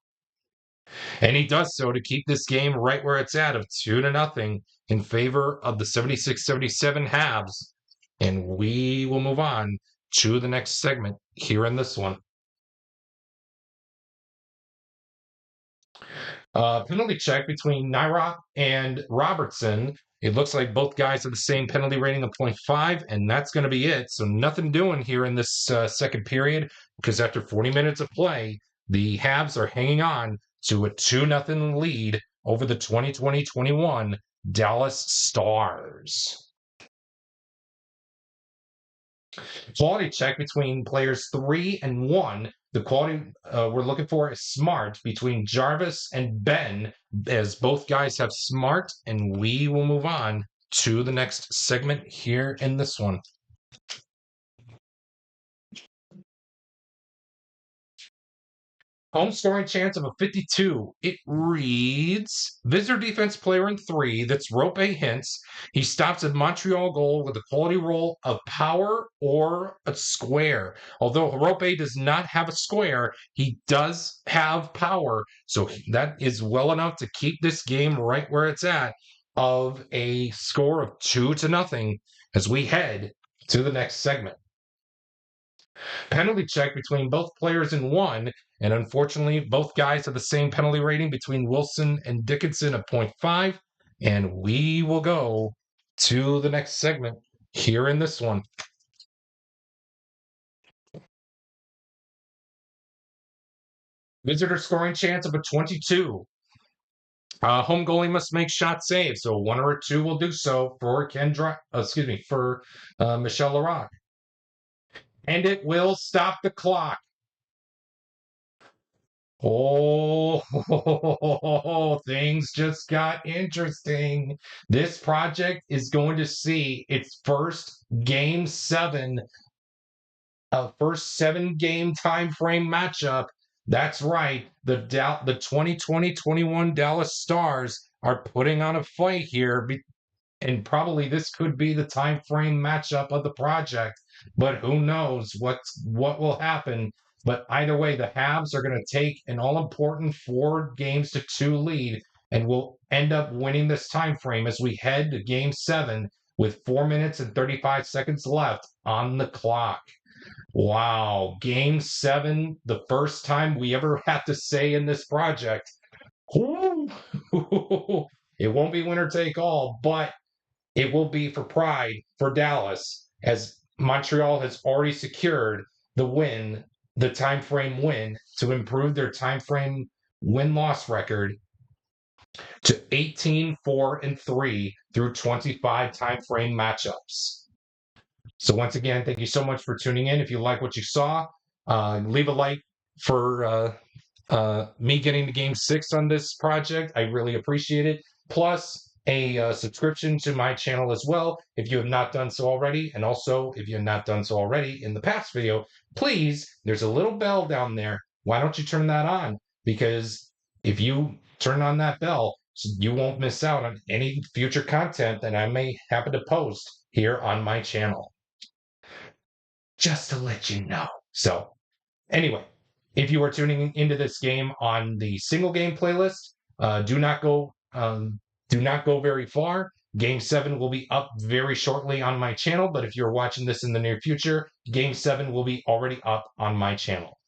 And he does so to keep this game right where it's at of 2-0 in favor of the 76-77 Habs. And we will move on to the next segment here in this one. Penalty check between Nyrop and Robertson. It looks like both guys have the same penalty rating of 0.5, and that's going to be it. So nothing doing here in this second period, because after 40 minutes of play, the Habs are hanging on to a 2-0 lead over the 2020-21 Dallas Stars. Quality check between players 3 and 1. The quality we're looking for is smart between Jarvis and Ben, as both guys have smart, and we will move on to the next segment here in this one. Home scoring chance of a 52. It reads visitor defense player in 3. That's Rope Hintz. He stops a Montreal goal with a quality roll of power or a square. Although Rope does not have a square, he does have power. So that is well enough to keep this game right where it's at, of a score of 2-0 as we head to the next segment. Penalty check between both players in 1. And unfortunately, both guys have the same penalty rating between Wilson and Dickinson of 0.5. And we will go to the next segment here in this one. Visitor scoring chance of a 22. Home goalie must make shot save, so 1 or 2 will do so for Michel Larocque. And it will stop the clock. Oh, things just got interesting. This project is going to see its first game 7, first 7-game time frame matchup. That's right. The 2020-21 Dallas Stars are putting on a fight here, and probably this could be the time frame matchup of the project, but who knows what will happen. But either way, the Habs are going to take an all-important 4-2 lead and will end up winning this time frame as we head to game 7 with 4 minutes and 35 seconds left on the clock. Wow, game 7, the first time we ever have to say in this project. It won't be winner take all, but it will be for pride for Dallas, as Montreal has already secured the time frame win, to improve their time frame win-loss record to 18-4-3 through 25 time frame matchups. So once again, thank you so much for tuning in. If you like what you saw, leave a like for me getting to game 6 on this project. I really appreciate it. Plus, a subscription to my channel as well if you have not done so already. And also, if you have not done so already in the past video, please, there's a little bell down there. Why don't you turn that on? Because if you turn on that bell, you won't miss out on any future content that I may happen to post here on my channel. Just to let you know. So anyway, if you are tuning into this game on the single game playlist, do not go very far. Game 7 will be up very shortly on my channel, but if you're watching this in the near future, Game 7 will be already up on my channel.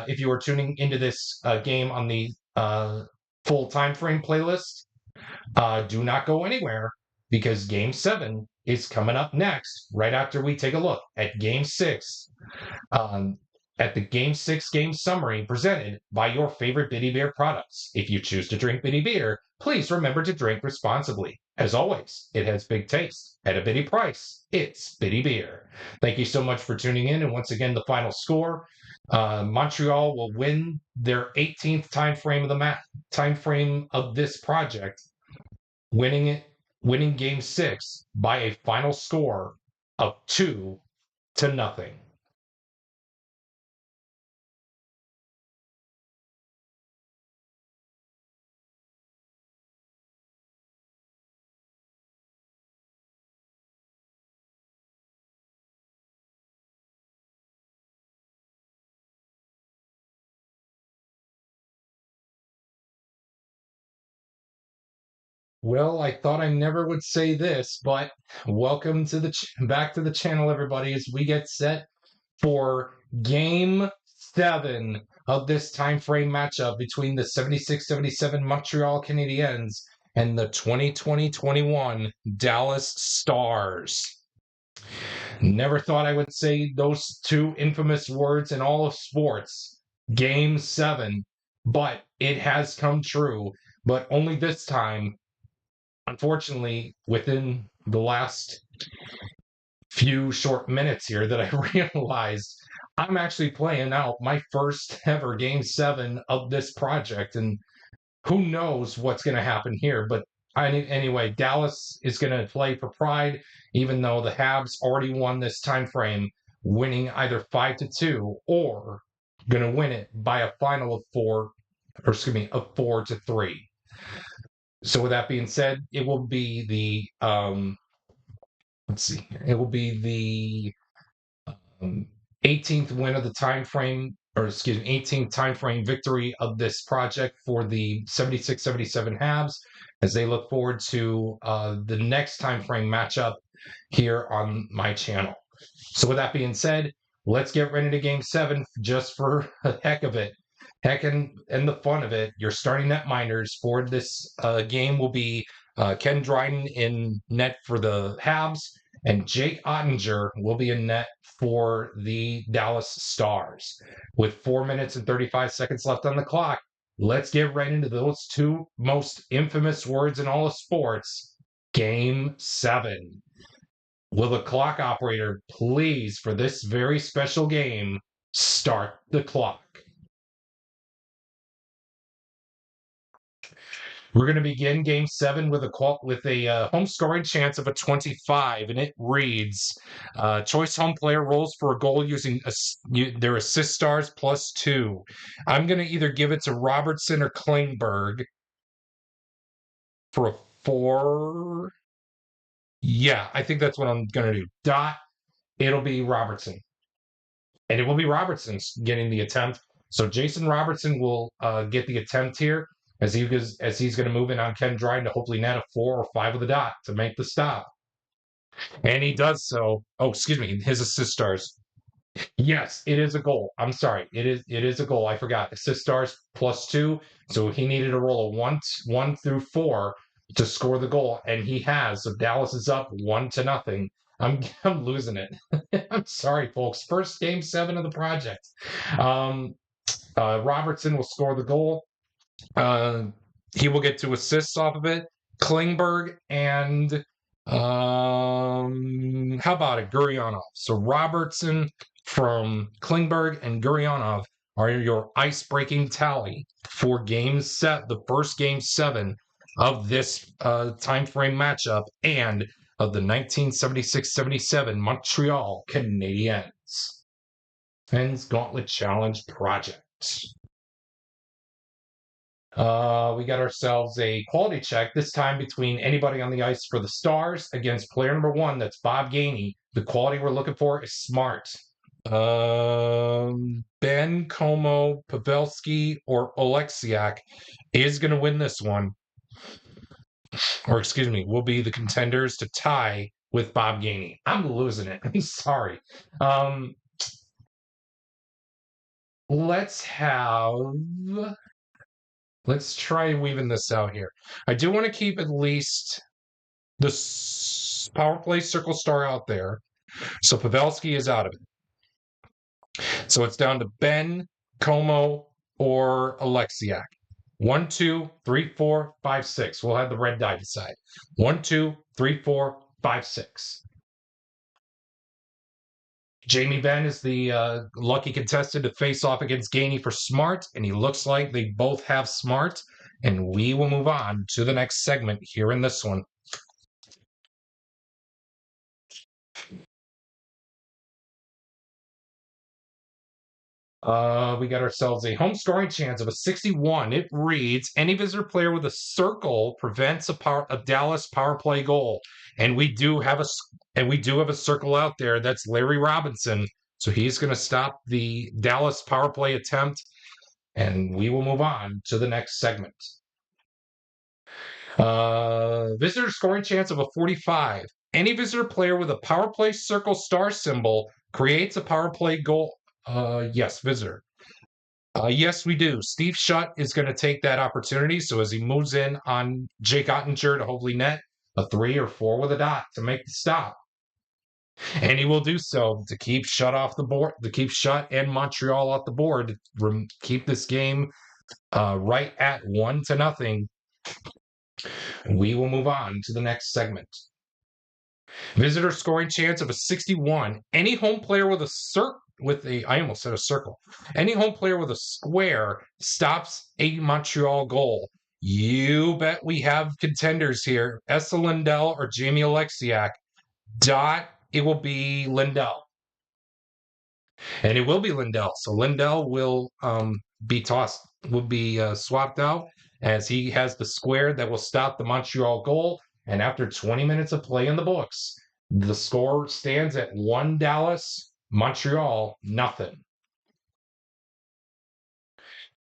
If you are tuning into this game on the full time frame playlist, do not go anywhere, because Game 7 is coming up next, right after we take a look at Game 6. At the Game 6 game summary presented by your favorite Biddy Beer products. If you choose to drink Biddy Beer, please remember to drink responsibly. As always, it has big taste. At a Biddy price, it's Biddy Beer. Thank you so much for tuning in. And once again, the final score, Montreal will win their 18th time frame of this project, winning Game 6 by a final score of 2-0. Well, I thought I never would say this, but welcome to back to the channel, everybody, as we get set for Game 7 of this time frame matchup between the 76-77 Montreal Canadiens and the 2020-21 Dallas Stars. Never thought I would say those two infamous words in all of sports, Game 7, but it has come true. But only this time, unfortunately, within the last few short minutes here, that I realized I'm actually playing out my first ever Game 7 of this project. And who knows what's going to happen here. But anyway, Dallas is going to play for pride, even though the Habs already won this time frame, winning either 5-2 or going to win it by a final of 4-3. So with that being said, it will be let's see here. It will be the 18th win of the time frame, or excuse me, 18th time frame victory of this project for the 76-77 Habs as they look forward to the next time frame matchup here on my channel. So with that being said, let's get ready to game 7 just for the heck of it. Heck and the fun of it. Your starting net miners for this game will be Ken Dryden in net for the Habs, and Jake Ottinger will be in net for the Dallas Stars. With 4 minutes and 35 seconds left on the clock, let's get right into those two most infamous words in all of sports. Game 7. Will the clock operator please, for this very special game, start the clock? We're going to begin Game 7 with a home scoring chance of a 25, and it reads: choice home player rolls for a goal using their assist stars +2. I'm going to either give it to Robertson or Klingberg for a 4. Yeah, I think that's what I'm going to do. It'll be Robertson. And it will be Robertson getting the attempt. So Jason Robertson will get the attempt here as he's going to move in on Ken Dryden to hopefully net a 4 or 5 with a dot to make the stop. And he does so. Oh, excuse me, his assist stars. Yes, it is a goal. I'm sorry. It is a goal. I forgot. Assist stars +2. So he needed a roll of 1 through 4 to score the goal, and he has. So Dallas is up 1-0. I'm losing it. I'm sorry, folks. First game 7 of the project. Um, Robertson will score the goal. He will get 2 assists off of it. Klingberg and how about it, Gurionov? So Robertson from Klingberg and Gurionov are your ice-breaking tally for the first game 7 of this time frame matchup and of the 1976-77 Montreal Canadiens. Men's Gauntlet Challenge Project. We got ourselves a quality check, this time between anybody on the ice for the Stars against player number 1, that's Bob Gainey. The quality we're looking for is smart. Ben, Como, Pavelski, or Oleksiak is going to win this one. Or, excuse me, will be the contenders to tie with Bob Gainey. I'm losing it. I'm sorry. Let's try weaving this out here. I do want to keep at least the power play circle star out there. So Pavelski is out of it. So it's down to Ben, Como, or Oleksiak. 1, 2, 3, 4, 5, 6. We'll have the red die decide. 1, 2, 3, 4, 5, 6. Jamie Benn is the lucky contestant to face off against Gainey for smart, and he looks like they both have smart. And we will move on to the next segment here in this one. We got ourselves a home scoring chance of a 61. It reads: any visitor player with a circle prevents a Dallas power play goal. And we do have a circle out there. That's Larry Robinson. So he's going to stop the Dallas power play attempt, and we will move on to the next segment. Visitor scoring chance of a 45. Any visitor player with a power play circle star symbol creates a power play goal. Yes, visitor. Yes, we do. Steve Shutt is going to take that opportunity. So as he moves in on Jake Ottinger to hopefully net a 3 or 4 with a dot to make the stop. And he will do so to keep Shutt off the board, to keep Shutt and Montreal off the board, to keep this game right at 1-0. We will move on to the next segment. Visitor scoring chance of a 61. Any home player with I almost said a circle. Any home player with a square stops a Montreal goal. You bet we have contenders here. Esa Lindell or Jamie Oleksiak. Dot, it will be Lindell. And it will be Lindell. So Lindell will be swapped out as he has the square that will stop the Montreal goal. And after 20 minutes of play in the books, the score stands at 1 Dallas, Montreal, nothing.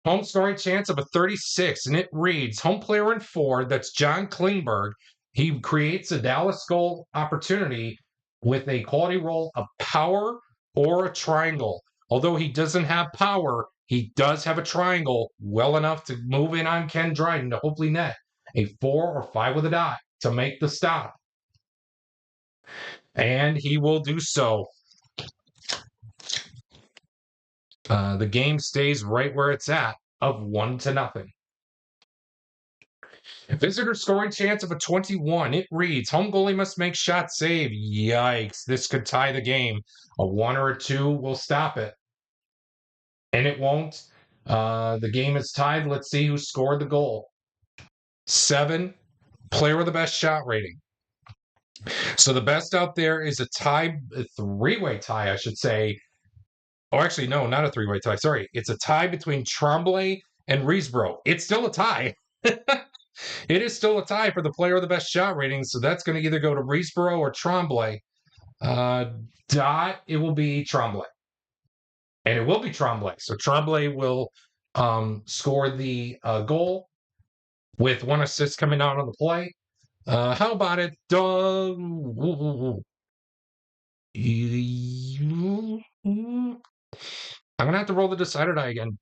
Home scoring chance of a 36, and it reads home player in 4. That's John Klingberg. He creates a Dallas goal opportunity with a quality roll of power or a triangle. Although he doesn't have power, he does have a triangle well enough to move in on Ken Dryden to hopefully net a 4 or 5 with a dot to make the stop. And he will do so. The game stays right where it's at of 1-0. Visitor scoring chance of a 21. It reads home goalie must make shot save. Yikes. This could tie the game. A 1 or a 2 will stop it. And it won't. The game is tied. Let's see who scored the goal. 7. Player with the best shot rating. So the best out there is a three-way tie, I should say. Oh, actually, no, not a three-way tie. Sorry. It's a tie between Tremblay and Riesbro. It's still a tie. It is still a tie for the player with the best shot rating, so that's going to either go to Riesborough or Tremblay. It will be Tremblay. And it will be Tremblay. So Tremblay will score the goal with 1 assist coming out on the play. How about it? I'm going to have to roll the decider die again.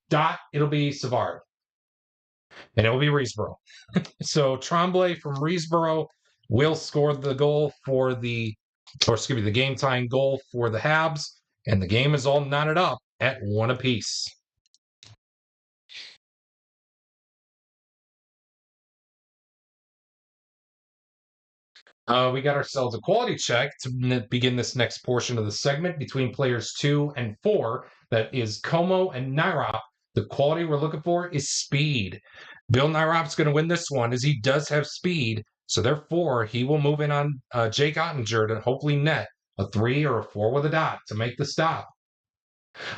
It'll be Savard. And it will be Riesborough. So Tremblay from Riesborough will score the goal the game tying goal for the Habs, and the game is all knotted up at 1 apiece. We got ourselves a quality check to begin this next portion of the segment between players 2 and 4. That is Como and Nyrop. The quality we're looking for is speed. Bill Nyrop's going to win this one as he does have speed. So therefore, he will move in on Jake Ottinger to hopefully net a 3 or a 4 with a dot to make the stop.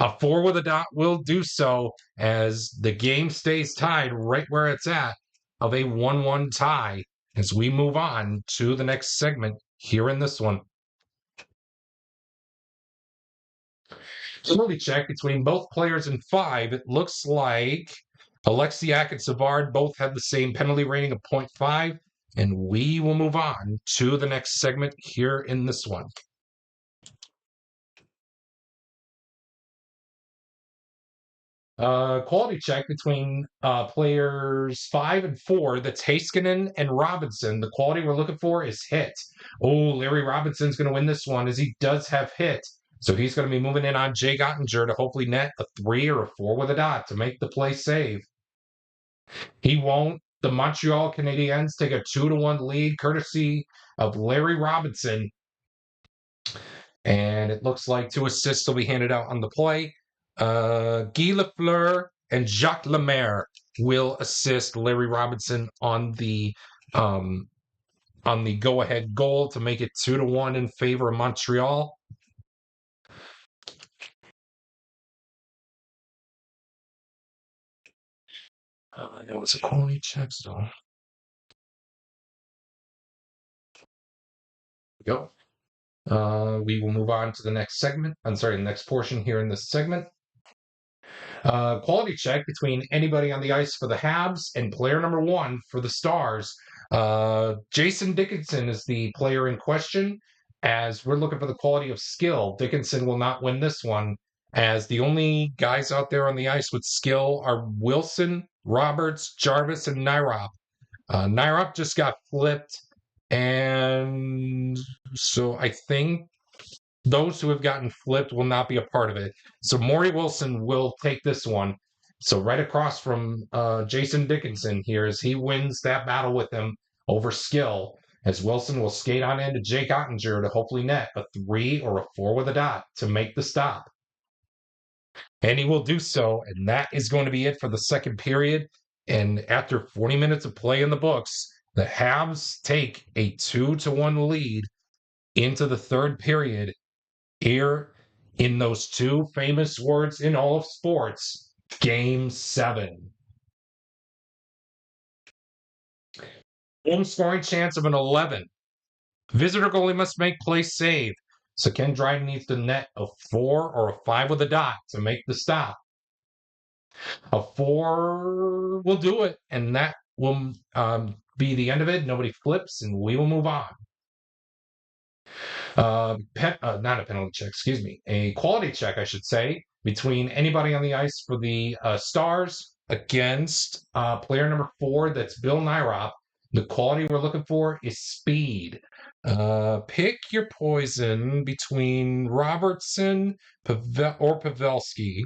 A 4 with a dot will do so as the game stays tied right where it's at of a 1-1 tie as we move on to the next segment here in this one. Penalty check between both players in 5. It looks like Alexiak and Savard both have the same penalty rating of 0.5, and we will move on to the next segment here in this one. Quality check between players 5 and 4. That's Heiskanen and Robinson. The quality we're looking for is hit. Oh, Larry Robinson's going to win this one as he does have hit. So he's going to be moving in on Jake Ottinger to hopefully net a 3 or a 4 with a dot to make the play save. He won't. The Montreal Canadiens take a 2-1 lead courtesy of Larry Robinson. And it looks like 2 assists will be handed out on the play. Guy Lafleur and Jacques Lemaire will assist Larry Robinson on the go-ahead goal to make it 2-1 in favor of Montreal. That was a quality check, so. Go. We will move on to the next segment. The next portion here in this segment. Quality check between anybody on the ice for the Habs and player number 1 for the Stars. Jason Dickinson is the player in question. As we're looking for the quality of skill, Dickinson will not win this one, as the only guys out there on the ice with skill are Wilson, Roberts, Jarvis, and Nyrop. Nyrop just got flipped, and so I think those who have gotten flipped will not be a part of it. So Maury Wilson will take this one. So right across from Jason Dickinson here as he wins that battle with him over skill, as Wilson will skate on into Jake Ottinger to hopefully net a 3 or a 4 with a dot to make the stop. And he will do so, and that is going to be it for the second period. And after 40 minutes of play in the books, the Habs take a 2-1 lead into the third period here in those two famous words in all of sports, Game 7. Home scoring chance of an 11. Visitor goalie must make play save. So Ken Dryden needs to net a 4 or a 5 with a dot to make the stop. A 4 will do it, and that will be the end of it. Nobody flips, and we will move on. Not a penalty check, excuse me, a quality check, I should say, between anybody on the ice for the Stars against player number 4, that's Bill Nyrop. The quality we're looking for is speed. Pick your poison between Robertson or Pavelski.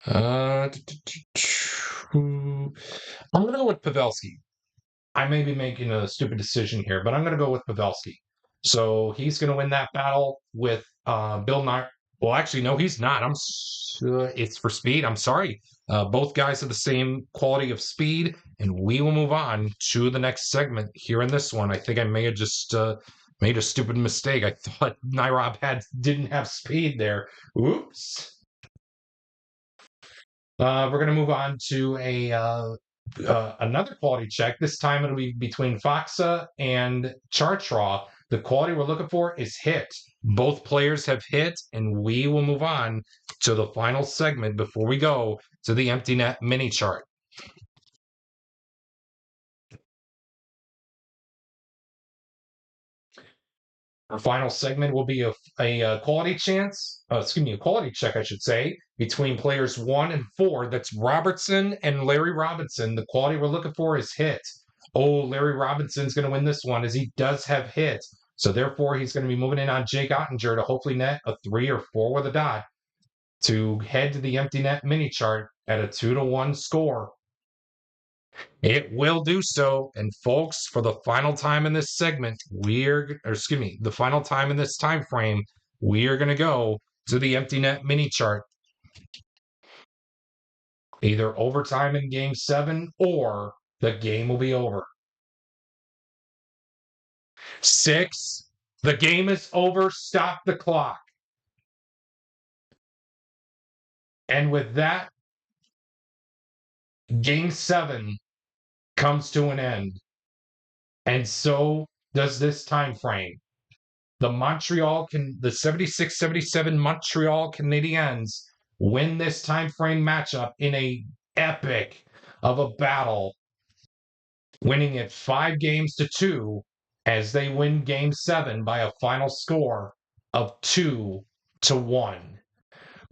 I'm going to go with Pavelski. I may be making a stupid decision here, but I'm going to go with Pavelski. So he's going to win that battle with Bill Nye. Well, actually, no, he's not. It's for speed. I'm sorry. Both guys have the same quality of speed, and we will move on to the next segment here in this one. I think I may have just made a stupid mistake. I thought Nyrop didn't have speed there. Oops. We're going to move on to another quality check. This time it'll be between Foxa and Chartraw. The quality we're looking for is hit. Both players have hit, and we will move on to the final segment before we go to the empty net mini chart. Our final segment will be a quality a quality check, I should say, between players 1 and 4. That's Robertson and Larry Robinson. The quality we're looking for is hit. Oh, Larry Robinson's going to win this one as he does have hit. So therefore, he's going to be moving in on Jake Ottinger to hopefully net a 3 or 4 with a dot to head to the empty net mini chart at a 2-1 score. It will do so. And folks, for the final time in this segment, the final time in this time frame, we are going to go to the empty net mini chart. Either overtime in game 7 or the game will be over. 6, the game is over. Stop the clock. And with that, game 7 comes to an end. And so does this time frame. The 76-77 Montreal Canadiens win this time frame matchup in a epic of a battle, winning it 5-2 as they win game 7 by a final score of 2-1.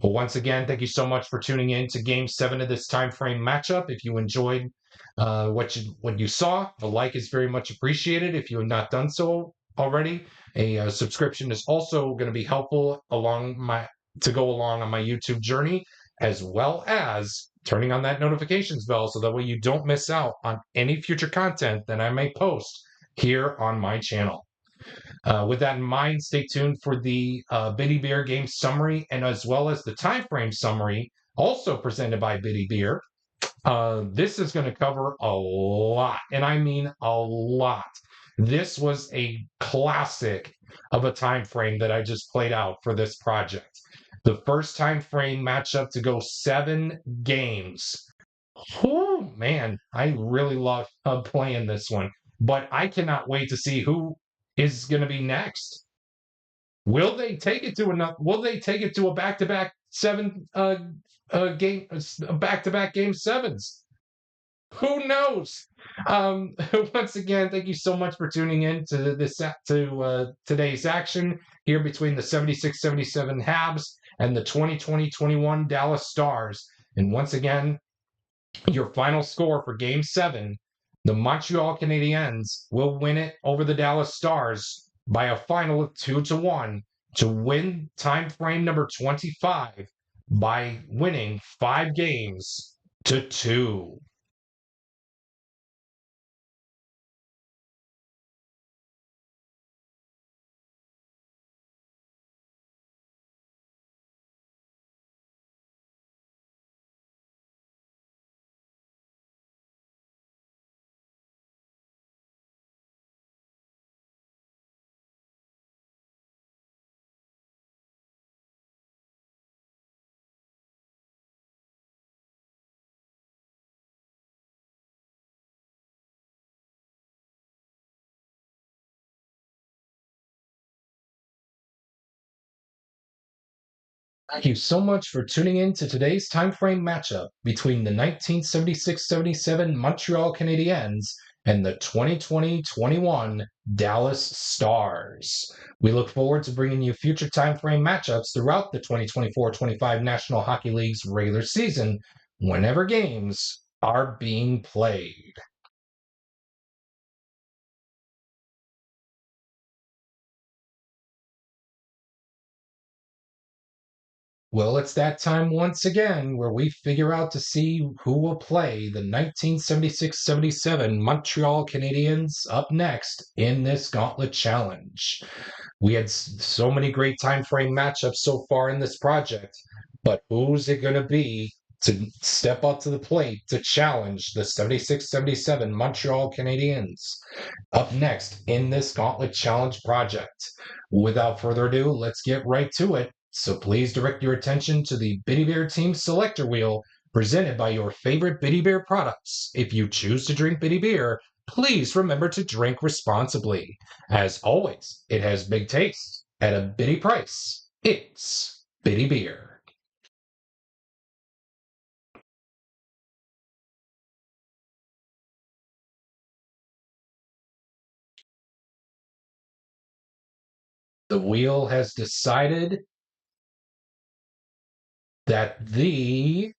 Well, once again, thank you so much for tuning in to Game 7 of this time frame matchup. If you enjoyed what you saw, a like is very much appreciated. If you have not done so already, a subscription is also going to be helpful to go along on my YouTube journey, as well as turning on that notifications bell so that way you don't miss out on any future content that I may post here on my channel. With that in mind, stay tuned for the Biddy Beer game summary and as well as the time frame summary, also presented by Biddy Beer. This is going to cover a lot, and I mean a lot. This was a classic of a time frame that I just played out for this project. The first time frame matchup to go 7 games. Oh man, I really love playing this one, but I cannot wait to see who is going to be next. Will they take it to a back-to-back 7 back-to-back game 7s? Who knows? Once again, thank you so much for tuning in to today's action here between the 76-77 Habs and the 2020-21 Dallas Stars. And once again, your final score for Game 7, the Montreal Canadiens will win it over the Dallas Stars by a final of 2-1 to win time frame number 25 by winning 5-2. Thank you so much for tuning in to today's time frame matchup between the 1976-77 Montreal Canadiens and the 2020-21 Dallas Stars. We look forward to bringing you future time frame matchups throughout the 2024-25 National Hockey League's regular season whenever games are being played. Well, it's that time once again where we figure out to see who will play the 1976-77 Montreal Canadiens up next in this Gauntlet Challenge. We had so many great time frame matchups so far in this project, but who's it going to be to step up to the plate to challenge the 76-77 Montreal Canadiens up next in this Gauntlet Challenge project? Without further ado, let's get right to it. So please direct your attention to the Bitty Bear Team Selector Wheel presented by your favorite Bitty Bear products. If you choose to drink Bitty Beer, please remember to drink responsibly. As always, it has big taste at a bitty price. It's Bitty Beer. The wheel has decided that the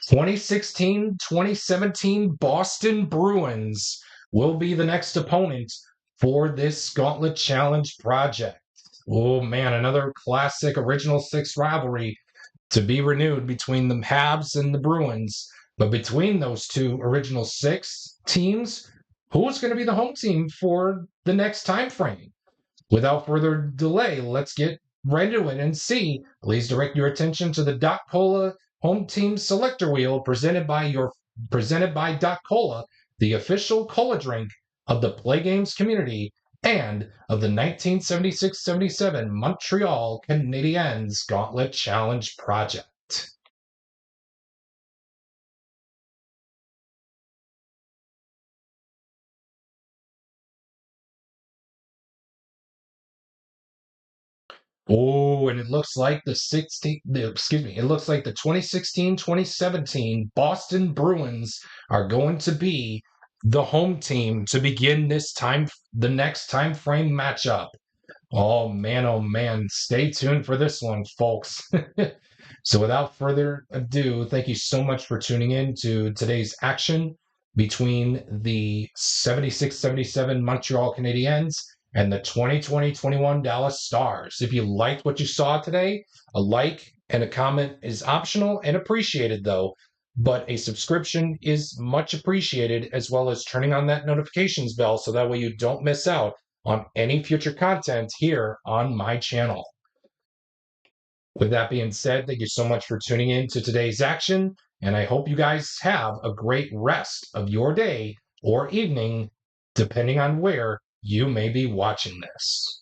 2016-2017 Boston Bruins will be the next opponent for this Gauntlet Challenge project. Oh man, another classic Original Six rivalry to be renewed between the Habs and the Bruins. But between those two Original Six teams, who's going to be the home team for the next time frame? Without further delay, let's get right into it and see. Please direct your attention to the Doc Cola Home Team Selector Wheel presented by Doc Cola, the official cola drink of the Play Games community and of the 1976-77 Montreal Canadiens Gauntlet Challenge project. Oh, and it looks like it looks like the 2016-2017 Boston Bruins are going to be the home team to begin the next time frame matchup. Oh man, stay tuned for this one, folks. So without further ado, thank you so much for tuning in to today's action between the 76-77 Montreal Canadiens and the 2020-21 Dallas Stars. If you liked what you saw today, a like and a comment is optional and appreciated though, but a subscription is much appreciated, as well as turning on that notifications bell so that way you don't miss out on any future content here on my channel. With that being said, thank you so much for tuning in to today's action, and I hope you guys have a great rest of your day or evening, depending on where you may be watching this.